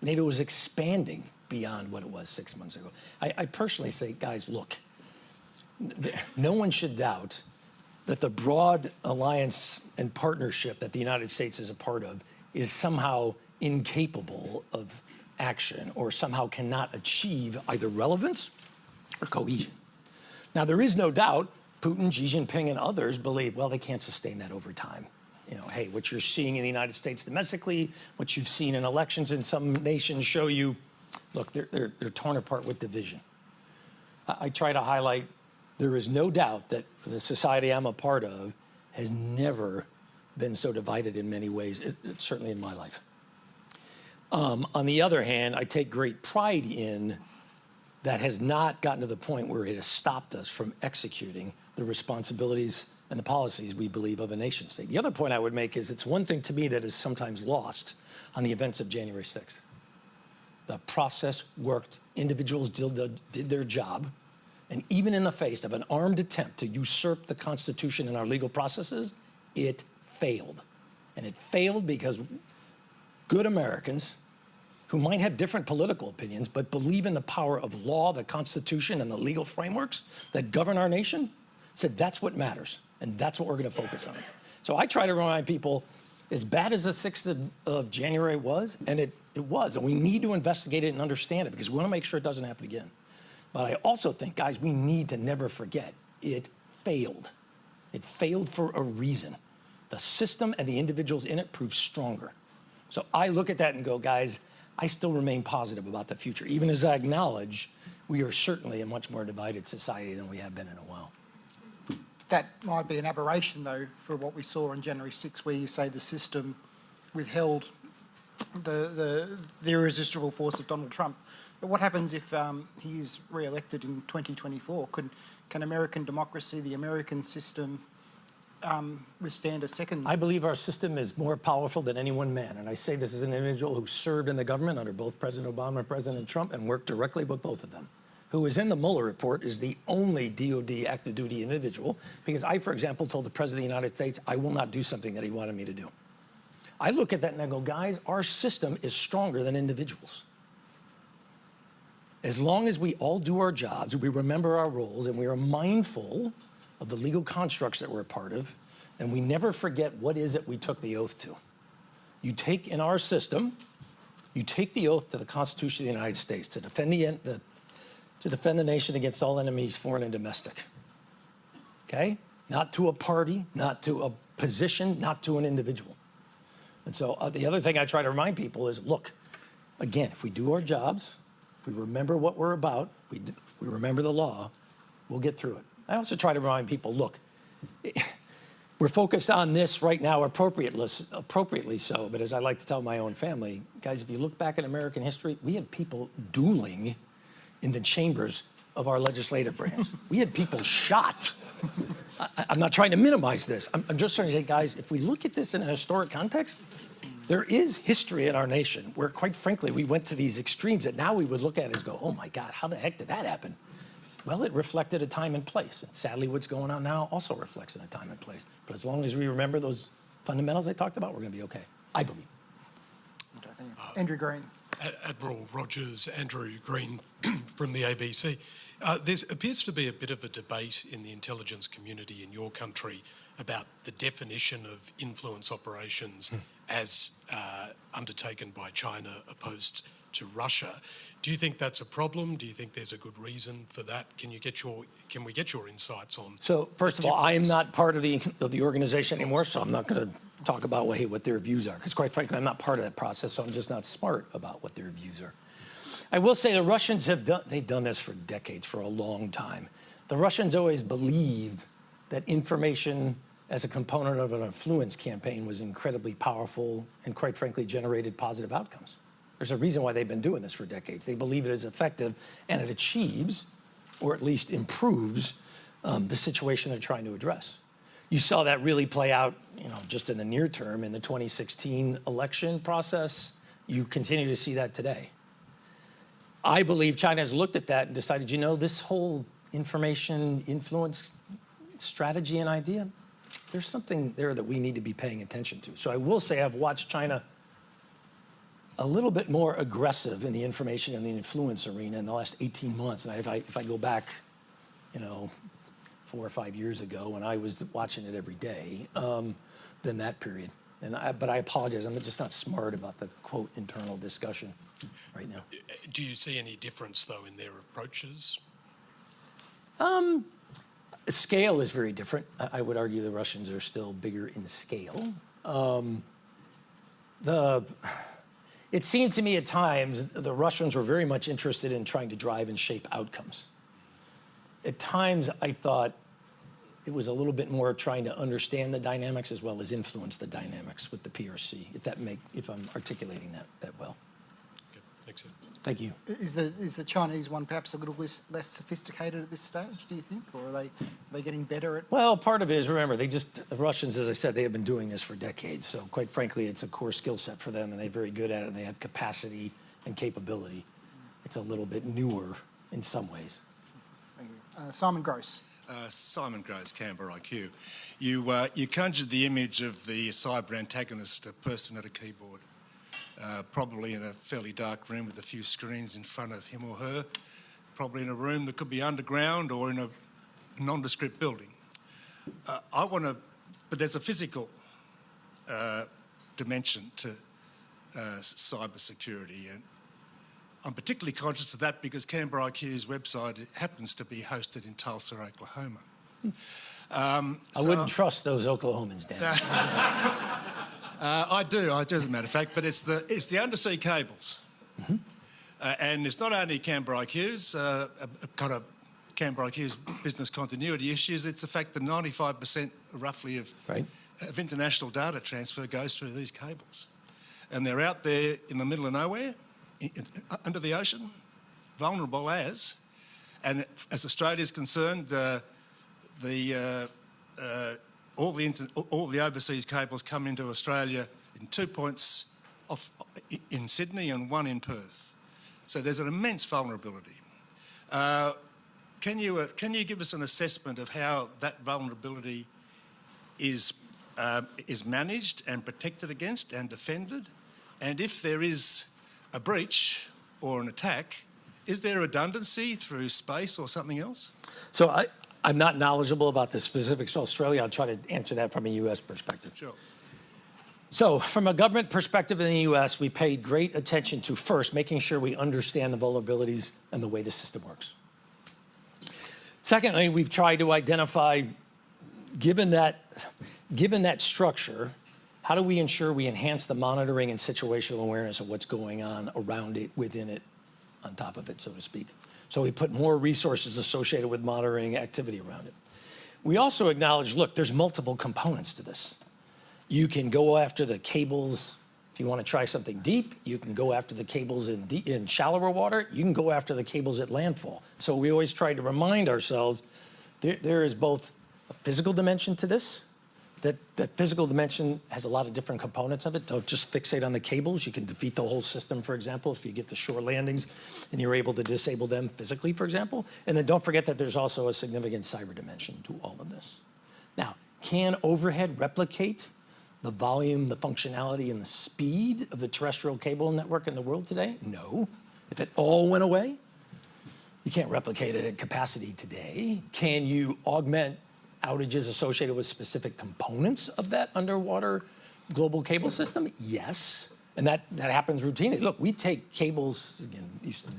Speaker 3: NATO is expanding beyond what it was 6 months ago. I personally say, guys, look, no one should doubt that the broad alliance and partnership that the United States is a part of is somehow incapable of action or somehow cannot achieve either relevance or cohesion. Now, there is no doubt Putin, Xi Jinping, and others believe, well, they can't sustain that over time. Hey, what you're seeing in the United States domestically, what you've seen in elections in some nations show you, look, they're torn apart with division. I try to highlight there is no doubt that the society I'm a part of has never been so divided in many ways, certainly in my life. On the other hand, I take great pride in that has not gotten to the point where it has stopped us from executing the responsibilities and the policies we believe of a nation state. The other point I would make is it's one thing to me that is sometimes lost on the events of January 6th. The process worked, individuals did their job, and even in the face of an armed attempt to usurp the Constitution and our legal processes, it failed. And it failed because good Americans who might have different political opinions but believe in the power of law, the Constitution, and the legal frameworks that govern our nation, said that's what matters, and that's what we're going to focus on. So I try to remind people, as bad as the 6th of January was, and it was, and we need to investigate it and understand it because we want to make sure it doesn't happen again. But I also think, guys, we need to never forget it failed. It failed for a reason. The system and the individuals in it proved stronger. So I look at that and go, guys, I still remain positive about the future, even as I acknowledge we are certainly a much more divided society than we have been in a while.
Speaker 2: That might be an aberration, though, for what we saw on January 6, where you say the system withheld the irresistible force of Donald Trump. But what happens if he is re-elected in 2024? Can American democracy, the American system, withstand a second?
Speaker 3: I believe our system is more powerful than any one man. And I say this as an individual who served in the government under both President Obama and President Trump and worked directly with both of them. Who was in the Mueller report is the only DOD active duty individual because I, for example, told the President of the United States I will not do something that he wanted me to do. I look at that and I go, guys, our system is stronger than individuals. As long as we all do our jobs, we remember our roles, and we are mindful of the legal constructs that we're a part of, and we never forget what is it we took the oath to. You take, in our system, you take the oath to the Constitution of the United States to defend the nation against all enemies, foreign and domestic. Okay? Not to a party, not to a position, not to an individual. And so the other thing I try to remind people is, look, again, if we do our jobs, if we remember what we're about, we remember the law, we'll get through it. I also try to remind people, look, we're focused on this right now appropriately so, but as I like to tell my own family, guys, if you look back at American history, we had people dueling in the chambers of our legislative branch. We had people shot. I'm not trying to minimize this. I'm just trying to say, guys, if we look at this in a historic context, there is history in our nation where, quite frankly, we went to these extremes that now we would look at and go, oh my God, how the heck did that happen? Well, it reflected a time and place. And sadly, what's going on now also reflects in a time and place. But as long as we remember those fundamentals I talked about, we're going to be okay, I believe.
Speaker 2: Okay, thank you. Andrew Green.
Speaker 6: Admiral Rogers, Andrew Green from the ABC. There appears to be a bit of a debate in the intelligence community in your country about the definition of influence operations as undertaken by China opposed to Russia. Do you think that's a problem? Do you think there's a good reason for that? Can we get your insights on?
Speaker 3: So first of all, I am not part of the organization anymore, so I'm not going to talk about what their views are, because quite frankly, I'm not part of that process, so I'm just not smart about what their views are. I will say the Russians they've done this for decades, for a long time. The Russians always believed that information as a component of an influence campaign was incredibly powerful and, quite frankly, generated positive outcomes. There's a reason why they've been doing this for decades. They believe it is effective and it achieves, or at least improves, the situation they're trying to address. You saw that really play out, just in the near term in the 2016 election process. You continue to see that today. I believe China has looked at that and decided, this whole information influence strategy and idea, there's something there that we need to be paying attention to. So I will say I've watched China a little bit more aggressive in the information and the influence arena in the last 18 months. And if I go back, 4 or 5 years ago when I was watching it every day, than that period. But I apologize, I'm just not smart about the, quote, internal discussion right now.
Speaker 6: Do you see any difference, though, in their approaches?
Speaker 3: Scale is very different. I would argue the Russians are still bigger in scale. It seemed to me at times the Russians were very much interested in trying to drive and shape outcomes. At times, I thought it was a little bit more trying to understand the dynamics as well as influence the dynamics with the PRC, if I'm articulating that well.
Speaker 6: Okay, thanks, Ed.
Speaker 3: Thank you.
Speaker 2: Is the Chinese one perhaps a little less sophisticated at this stage, do you think? Or are they getting better at...
Speaker 3: Well, part of it is, remember, the Russians, as I said, they have been doing this for decades. So quite frankly, it's a core skill set for them, and they're very good at it, and they have capacity and capability. It's a little bit newer in some ways.
Speaker 2: Thank you. Simon Gross.
Speaker 7: Simon Gross, Canberra IQ. You conjured the image of the cyber antagonist, a person at a keyboard, probably in a fairly dark room with a few screens in front of him or her, probably in a room that could be underground or in a nondescript building. But there's a physical dimension to cyber security, and I'm particularly conscious of that because Canberra IQ's website happens to be hosted in Tulsa, Oklahoma.
Speaker 3: I wouldn't trust those Oklahomans, Dan.
Speaker 7: I do, as a matter of fact, but it's the undersea cables.
Speaker 3: Mm-hmm.
Speaker 7: And it's not only Canberra IQ's, Canberra IQ's business continuity issues, it's the fact that 95% roughly of international data transfer goes through these cables. And they're out there in the middle of nowhere, under the ocean, vulnerable as Australia's concerned, all the overseas cables come into Australia in 2 points in Sydney and 1 in Perth. So there's an immense vulnerability. Can you give us an assessment of how that vulnerability is managed and protected against and defended? And if there is a breach or an attack, is there redundancy through space or something else?
Speaker 3: So I'm not knowledgeable about the specifics of Australia. I'll try to answer that from a U.S. perspective.
Speaker 7: Sure.
Speaker 3: So from a government perspective in the U.S., we paid great attention to, first, making sure we understand the vulnerabilities and the way the system works. Secondly, we've tried to identify, given that structure, how do we ensure we enhance the monitoring and situational awareness of what's going on around it, within it, on top of it, so to speak? So we put more resources associated with monitoring activity around it. We also acknowledge, look, there's multiple components to this. You can go after the cables if you want to try something deep. You can go after the cables in shallower water. You can go after the cables at landfall. So we always try to remind ourselves there is both a physical dimension to this. That physical dimension has a lot of different components of it. Don't just fixate on the cables. You can defeat the whole system, for example, if you get the shore landings and you're able to disable them physically, for example. And then don't forget that there's also a significant cyber dimension to all of this. Now, can overhead replicate the volume, the functionality, and the speed of the terrestrial cable network in the world today? No. If it all went away, you can't replicate it at capacity today. Can you augment outages associated with specific components of that underwater global cable system? Yes, and that happens routinely. Look, we take cables, again, used to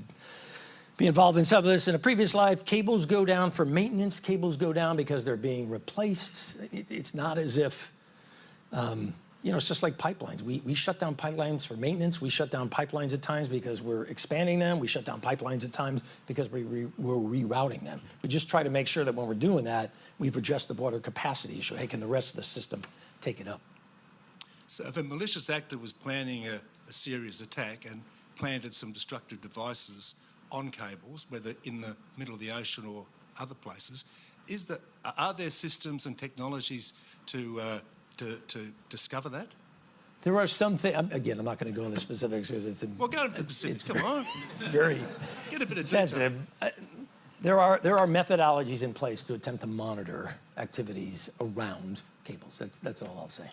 Speaker 3: be involved in some of this in a previous life. Cables go down for maintenance. Cables go down because they're being replaced. It's not as if, it's just like pipelines. We shut down pipelines for maintenance. We shut down pipelines at times because we're expanding them. We shut down pipelines at times because we're rerouting them. We just try to make sure that when we're doing that, we've addressed the broader capacity issue. Hey, can the rest of the system take it up?
Speaker 7: So if a malicious actor was planning a serious attack and planted some destructive devices on cables, whether in the middle of the ocean or other places, are there systems and technologies to discover that?
Speaker 3: There are some things, again, I'm not going to go into specifics because it's...
Speaker 7: Well, go into the specifics, come on.
Speaker 3: It's very
Speaker 7: Get a bit of
Speaker 3: sensitive. There are methodologies in place to attempt to monitor activities around cables. That's all I'll say.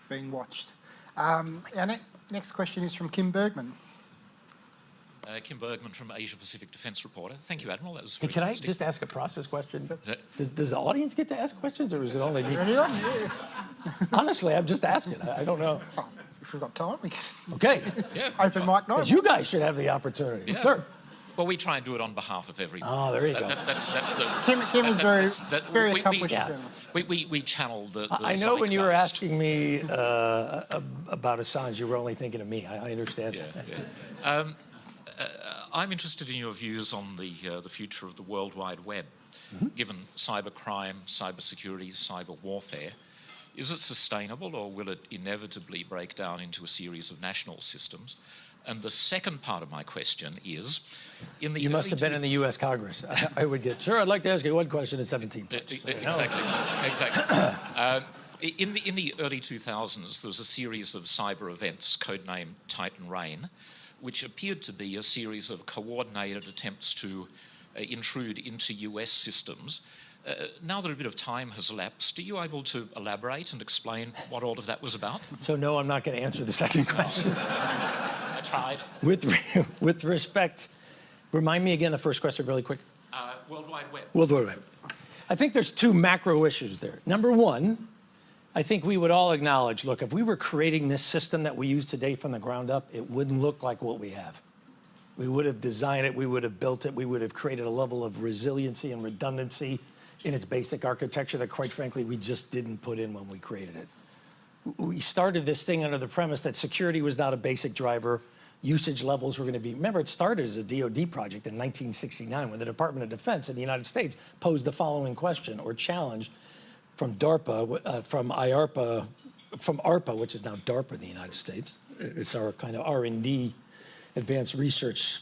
Speaker 2: Being watched. Our next question is from Kim Bergman.
Speaker 8: Kim Bergman from Asia Pacific Defence Reporter. Thank you, Admiral. That was
Speaker 3: Hey,
Speaker 8: very
Speaker 3: can I
Speaker 8: interesting.
Speaker 3: just ask a process question?
Speaker 8: That-
Speaker 3: Does the audience get to ask questions, or is it only me? Honestly, I'm just asking. I don't know.
Speaker 2: Oh, if we've got time, we can
Speaker 3: Okay.
Speaker 8: Yeah.
Speaker 2: open mic night.
Speaker 3: You guys should have the opportunity.
Speaker 8: Yeah.
Speaker 3: Sir.
Speaker 8: Well, we try and do it on behalf of everyone.
Speaker 3: Oh, there you go.
Speaker 8: That's the...
Speaker 2: Kim is very accomplished journalist.
Speaker 8: We channel the
Speaker 3: I know when you were
Speaker 8: zeitgeist.
Speaker 3: asking me about Assange, you were only thinking of me. I understand that.
Speaker 8: Yeah. I'm interested in your views on the future of the World Wide Web, given cybercrime, cybersecurity, cyber warfare. Is it sustainable, or will it inevitably break down into a series of national systems? And the second part of my question is, in the
Speaker 3: You must have been in the U.S. Congress. I would get, sure, I'd like to ask you one question in 17 points.
Speaker 8: Exactly. In the early 2000s, there was a series of cyber events, codenamed Titan Rain, which appeared to be a series of coordinated attempts to intrude into US systems. Now that a bit of time has elapsed, are you able to elaborate and explain what all of that was about?
Speaker 3: So no, I'm not going to answer the second question.
Speaker 8: I tried.
Speaker 3: With respect, remind me again the first question really quick.
Speaker 8: World Wide Web.
Speaker 3: World Wide Web. I think there's two macro issues there. Number one, I think we would all acknowledge, look, if we were creating this system that we use today from the ground up, it wouldn't look like what we have. We would have designed it, we would have built it, we would have created a level of resiliency and redundancy in its basic architecture that, quite frankly, we just didn't put in when we created it. We started this thing under the premise that security was not a basic driver, usage levels were going to be, remember, it started as a DoD project in 1969 when the Department of Defense in the United States posed the following question or challenge from DARPA, from ARPA, which is now DARPA in the United States. It's our kind of R&D, advanced research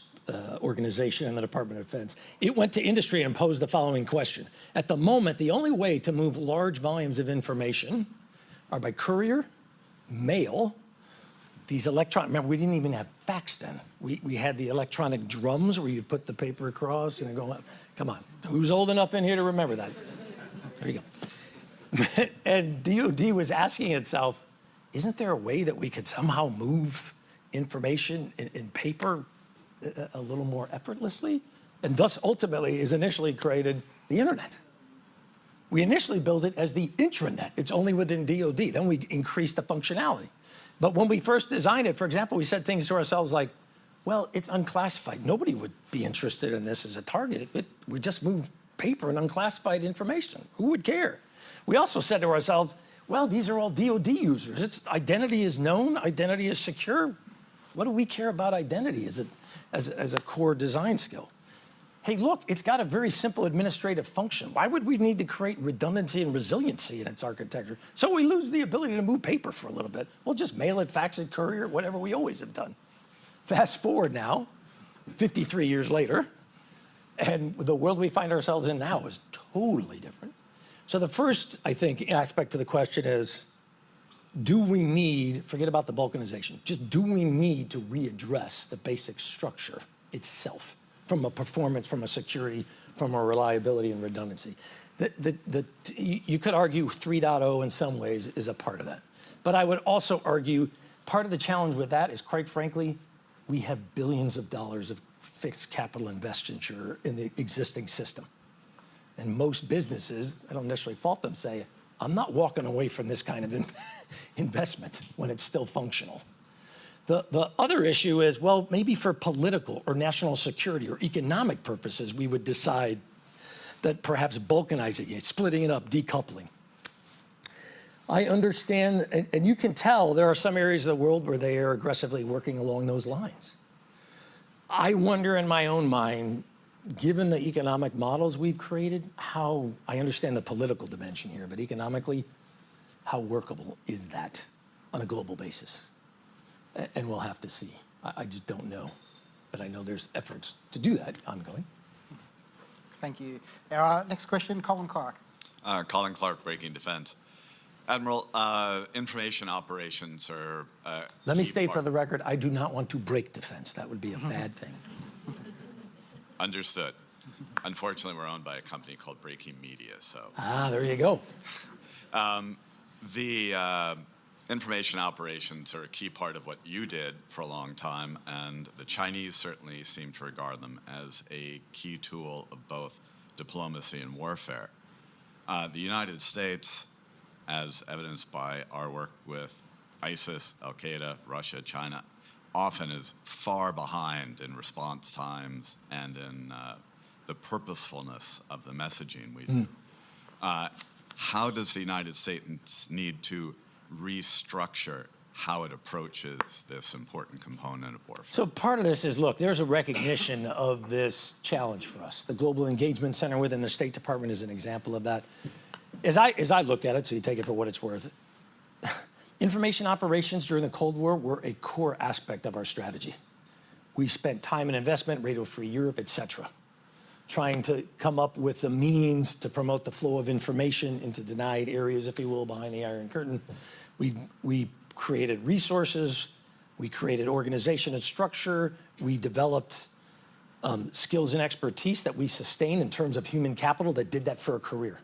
Speaker 3: organization in the Department of Defense. It went to industry and posed the following question. At the moment, the only way to move large volumes of information are by courier, mail, these electronic, remember, we didn't even have fax then. We had the electronic drums where you put the paper across and go up. Come on, who's old enough in here to remember that? There you go. And DoD was asking itself, isn't there a way that we could somehow move information in paper a little more effortlessly? And thus, ultimately, is initially created the internet. We initially built it as the intranet. It's only within DoD. Then we increased the functionality. But when we first designed it, for example, we said things to ourselves like, well, it's unclassified. Nobody would be interested in this as a target. We just move paper and unclassified information. Who would care? We also said to ourselves, well, these are all DoD users. Identity is known, identity is secure. What do we care about identity as a core design skill? Hey, look, it's got a very simple administrative function. Why would we need to create redundancy and resiliency in its architecture? So we lose the ability to move paper for a little bit. We'll just mail it, fax it, courier, whatever we always have done. Fast forward now, 53 years later, and the world we find ourselves in now is totally different. So the first, I think, aspect to the question is, do we need, forget about the balkanization, just do we need to readdress the basic structure itself from a performance, from a security, from a reliability and redundancy? You could argue 3.0 in some ways is a part of that. But I would also argue part of the challenge with that is, quite frankly, we have billions of dollars of fixed capital investiture in the existing system. And most businesses, I don't necessarily fault them, say, I'm not walking away from this kind of investment when it's still functional. The other issue is, well, maybe for political or national security or economic purposes, we would decide that perhaps balkanizing it, splitting it up, decoupling. I understand, and you can tell there are some areas of the world where they are aggressively working along those lines. I wonder in my own mind, given the economic models we've created, how, I understand the political dimension here, but economically, how workable is that on a global basis? And we'll have to see. I just don't know. But I know there's efforts to do that ongoing.
Speaker 2: Thank you. Our next question, Colin Clark.
Speaker 9: Colin Clark, Breaking Defense. Admiral, information operations are
Speaker 3: Let me state for the record, I do not want to break defense. That would be a bad thing.
Speaker 9: Understood. Unfortunately, we're owned by a company called Breaking Media, so.
Speaker 3: There you go.
Speaker 9: The information operations are a key part of what you did for a long time, and the Chinese certainly seem to regard them as a key tool of both diplomacy and warfare. The United States, as evidenced by our work with ISIS, Al-Qaeda, Russia, China, often is far behind in response times and in the purposefulness of the messaging we do. How does the United States need to restructure how it approaches this important component of warfare?
Speaker 3: So part of this is, look, there's a recognition of this challenge for us. The Global Engagement Center within the State Department is an example of that. As I look at it, so you take it for what it's worth, information operations during the Cold War were a core aspect of our strategy. We spent time and investment, Radio Free Europe, et cetera, trying to come up with the means to promote the flow of information into denied areas, if you will, behind the Iron Curtain. We created resources, we created organization and structure, we developed skills and expertise that we sustained in terms of human capital that did that for a career.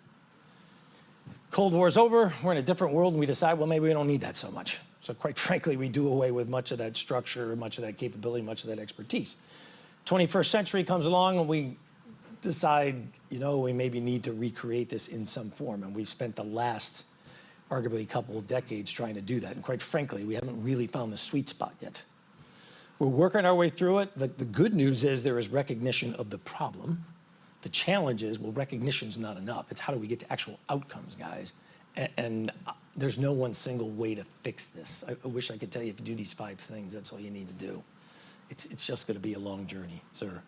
Speaker 3: Cold War's over, we're in a different world, and we decide, well, maybe we don't need that so much. So quite frankly, we do away with much of that structure, much of that capability, much of that expertise. 21st century comes along, and we decide, you know, we maybe need to recreate this in some form. And we've spent the last, arguably, a couple of decades trying to do that. And quite frankly, we haven't really found the sweet spot yet. We're working our way through it. The good news is there is recognition of the problem. The challenge is, well, recognition's not enough. It's how do we get to actual outcomes, guys? And there's no one single way to fix this. I wish I could tell you if you do these 5 things, that's all you need to do. It's just going to be a long journey, sir.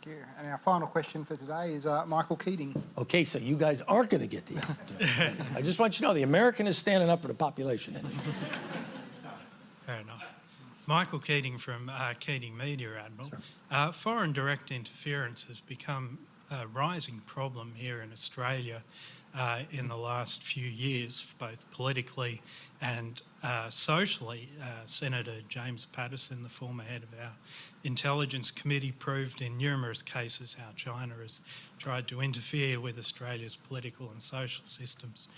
Speaker 2: Thank you. And our final question for today is Michael Keating.
Speaker 3: Okay, so you guys are going to get the opportunity. I just want you to know the American is standing up for the population.
Speaker 10: Fair enough. Michael Keating from Keating Media, Admiral.
Speaker 3: Sure.
Speaker 10: Foreign direct interference has become a rising problem here in Australia in the last few years, both politically and socially. Senator James Patterson, the former head of our Intelligence Committee, proved in numerous cases how China has tried to interfere with Australia's political and social systems.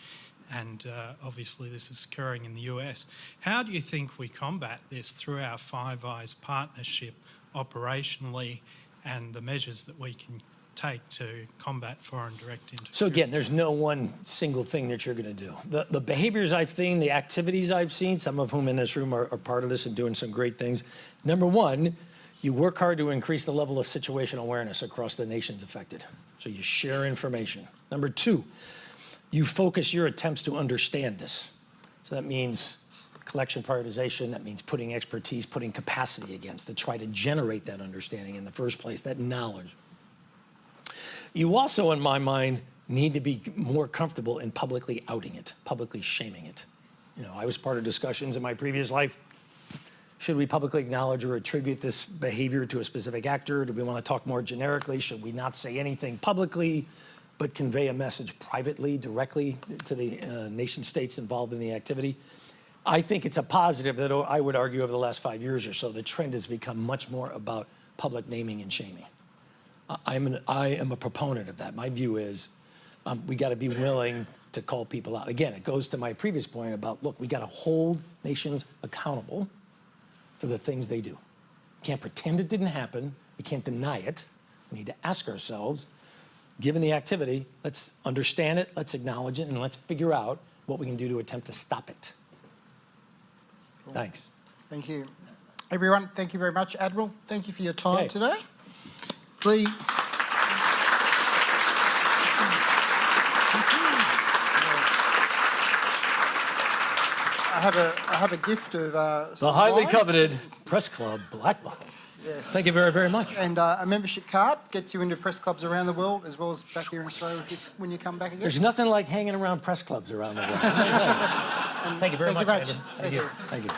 Speaker 10: And obviously this is occurring in the US. How do you think we combat this through our Five Eyes partnership operationally and the measures that we can take to combat foreign direct interference?
Speaker 3: So again, there's no one single thing that you're going to do. The behaviors I've seen, the activities I've seen, some of whom in this room are part of this and doing some great things. Number one, you work hard to increase the level of situational awareness across the nations affected. So you share information. Number two, you focus your attempts to understand this. So that means collection prioritization, that means putting expertise, putting capacity against to try to generate that understanding in the first place, that knowledge. You also, in my mind, need to be more comfortable in publicly outing it, publicly shaming it. You know, I was part of discussions in my previous life. Should we publicly acknowledge or attribute this behavior to a specific actor? Do we want to talk more generically? Should we not say anything publicly, but convey a message privately, directly to the nation states involved in the activity? I think it's a positive that I would argue over the last 5 years or so, the trend has become much more about public naming and shaming. I am a proponent of that. My view is we got to be willing to call people out. Again, it goes to my previous point about, look, we got to hold nations accountable for the things they do. We can't pretend it didn't happen. We can't deny it. We need to ask ourselves, given the activity, let's understand it, let's acknowledge it, and let's figure out what we can do to attempt to stop it. Cool. Thanks.
Speaker 2: Thank you. Everyone, thank you very much. Admiral, thank you for your time today. Please. I have a gift of
Speaker 3: the highly coveted Press Club Black Bottle.
Speaker 2: Yes.
Speaker 3: Thank you very, very much.
Speaker 2: And a membership card gets you into press clubs around the world, as well as back here in Australia when you come back again.
Speaker 3: There's nothing like hanging around press clubs around the world. Thank you very much, Andrew. Thank you. Thank you.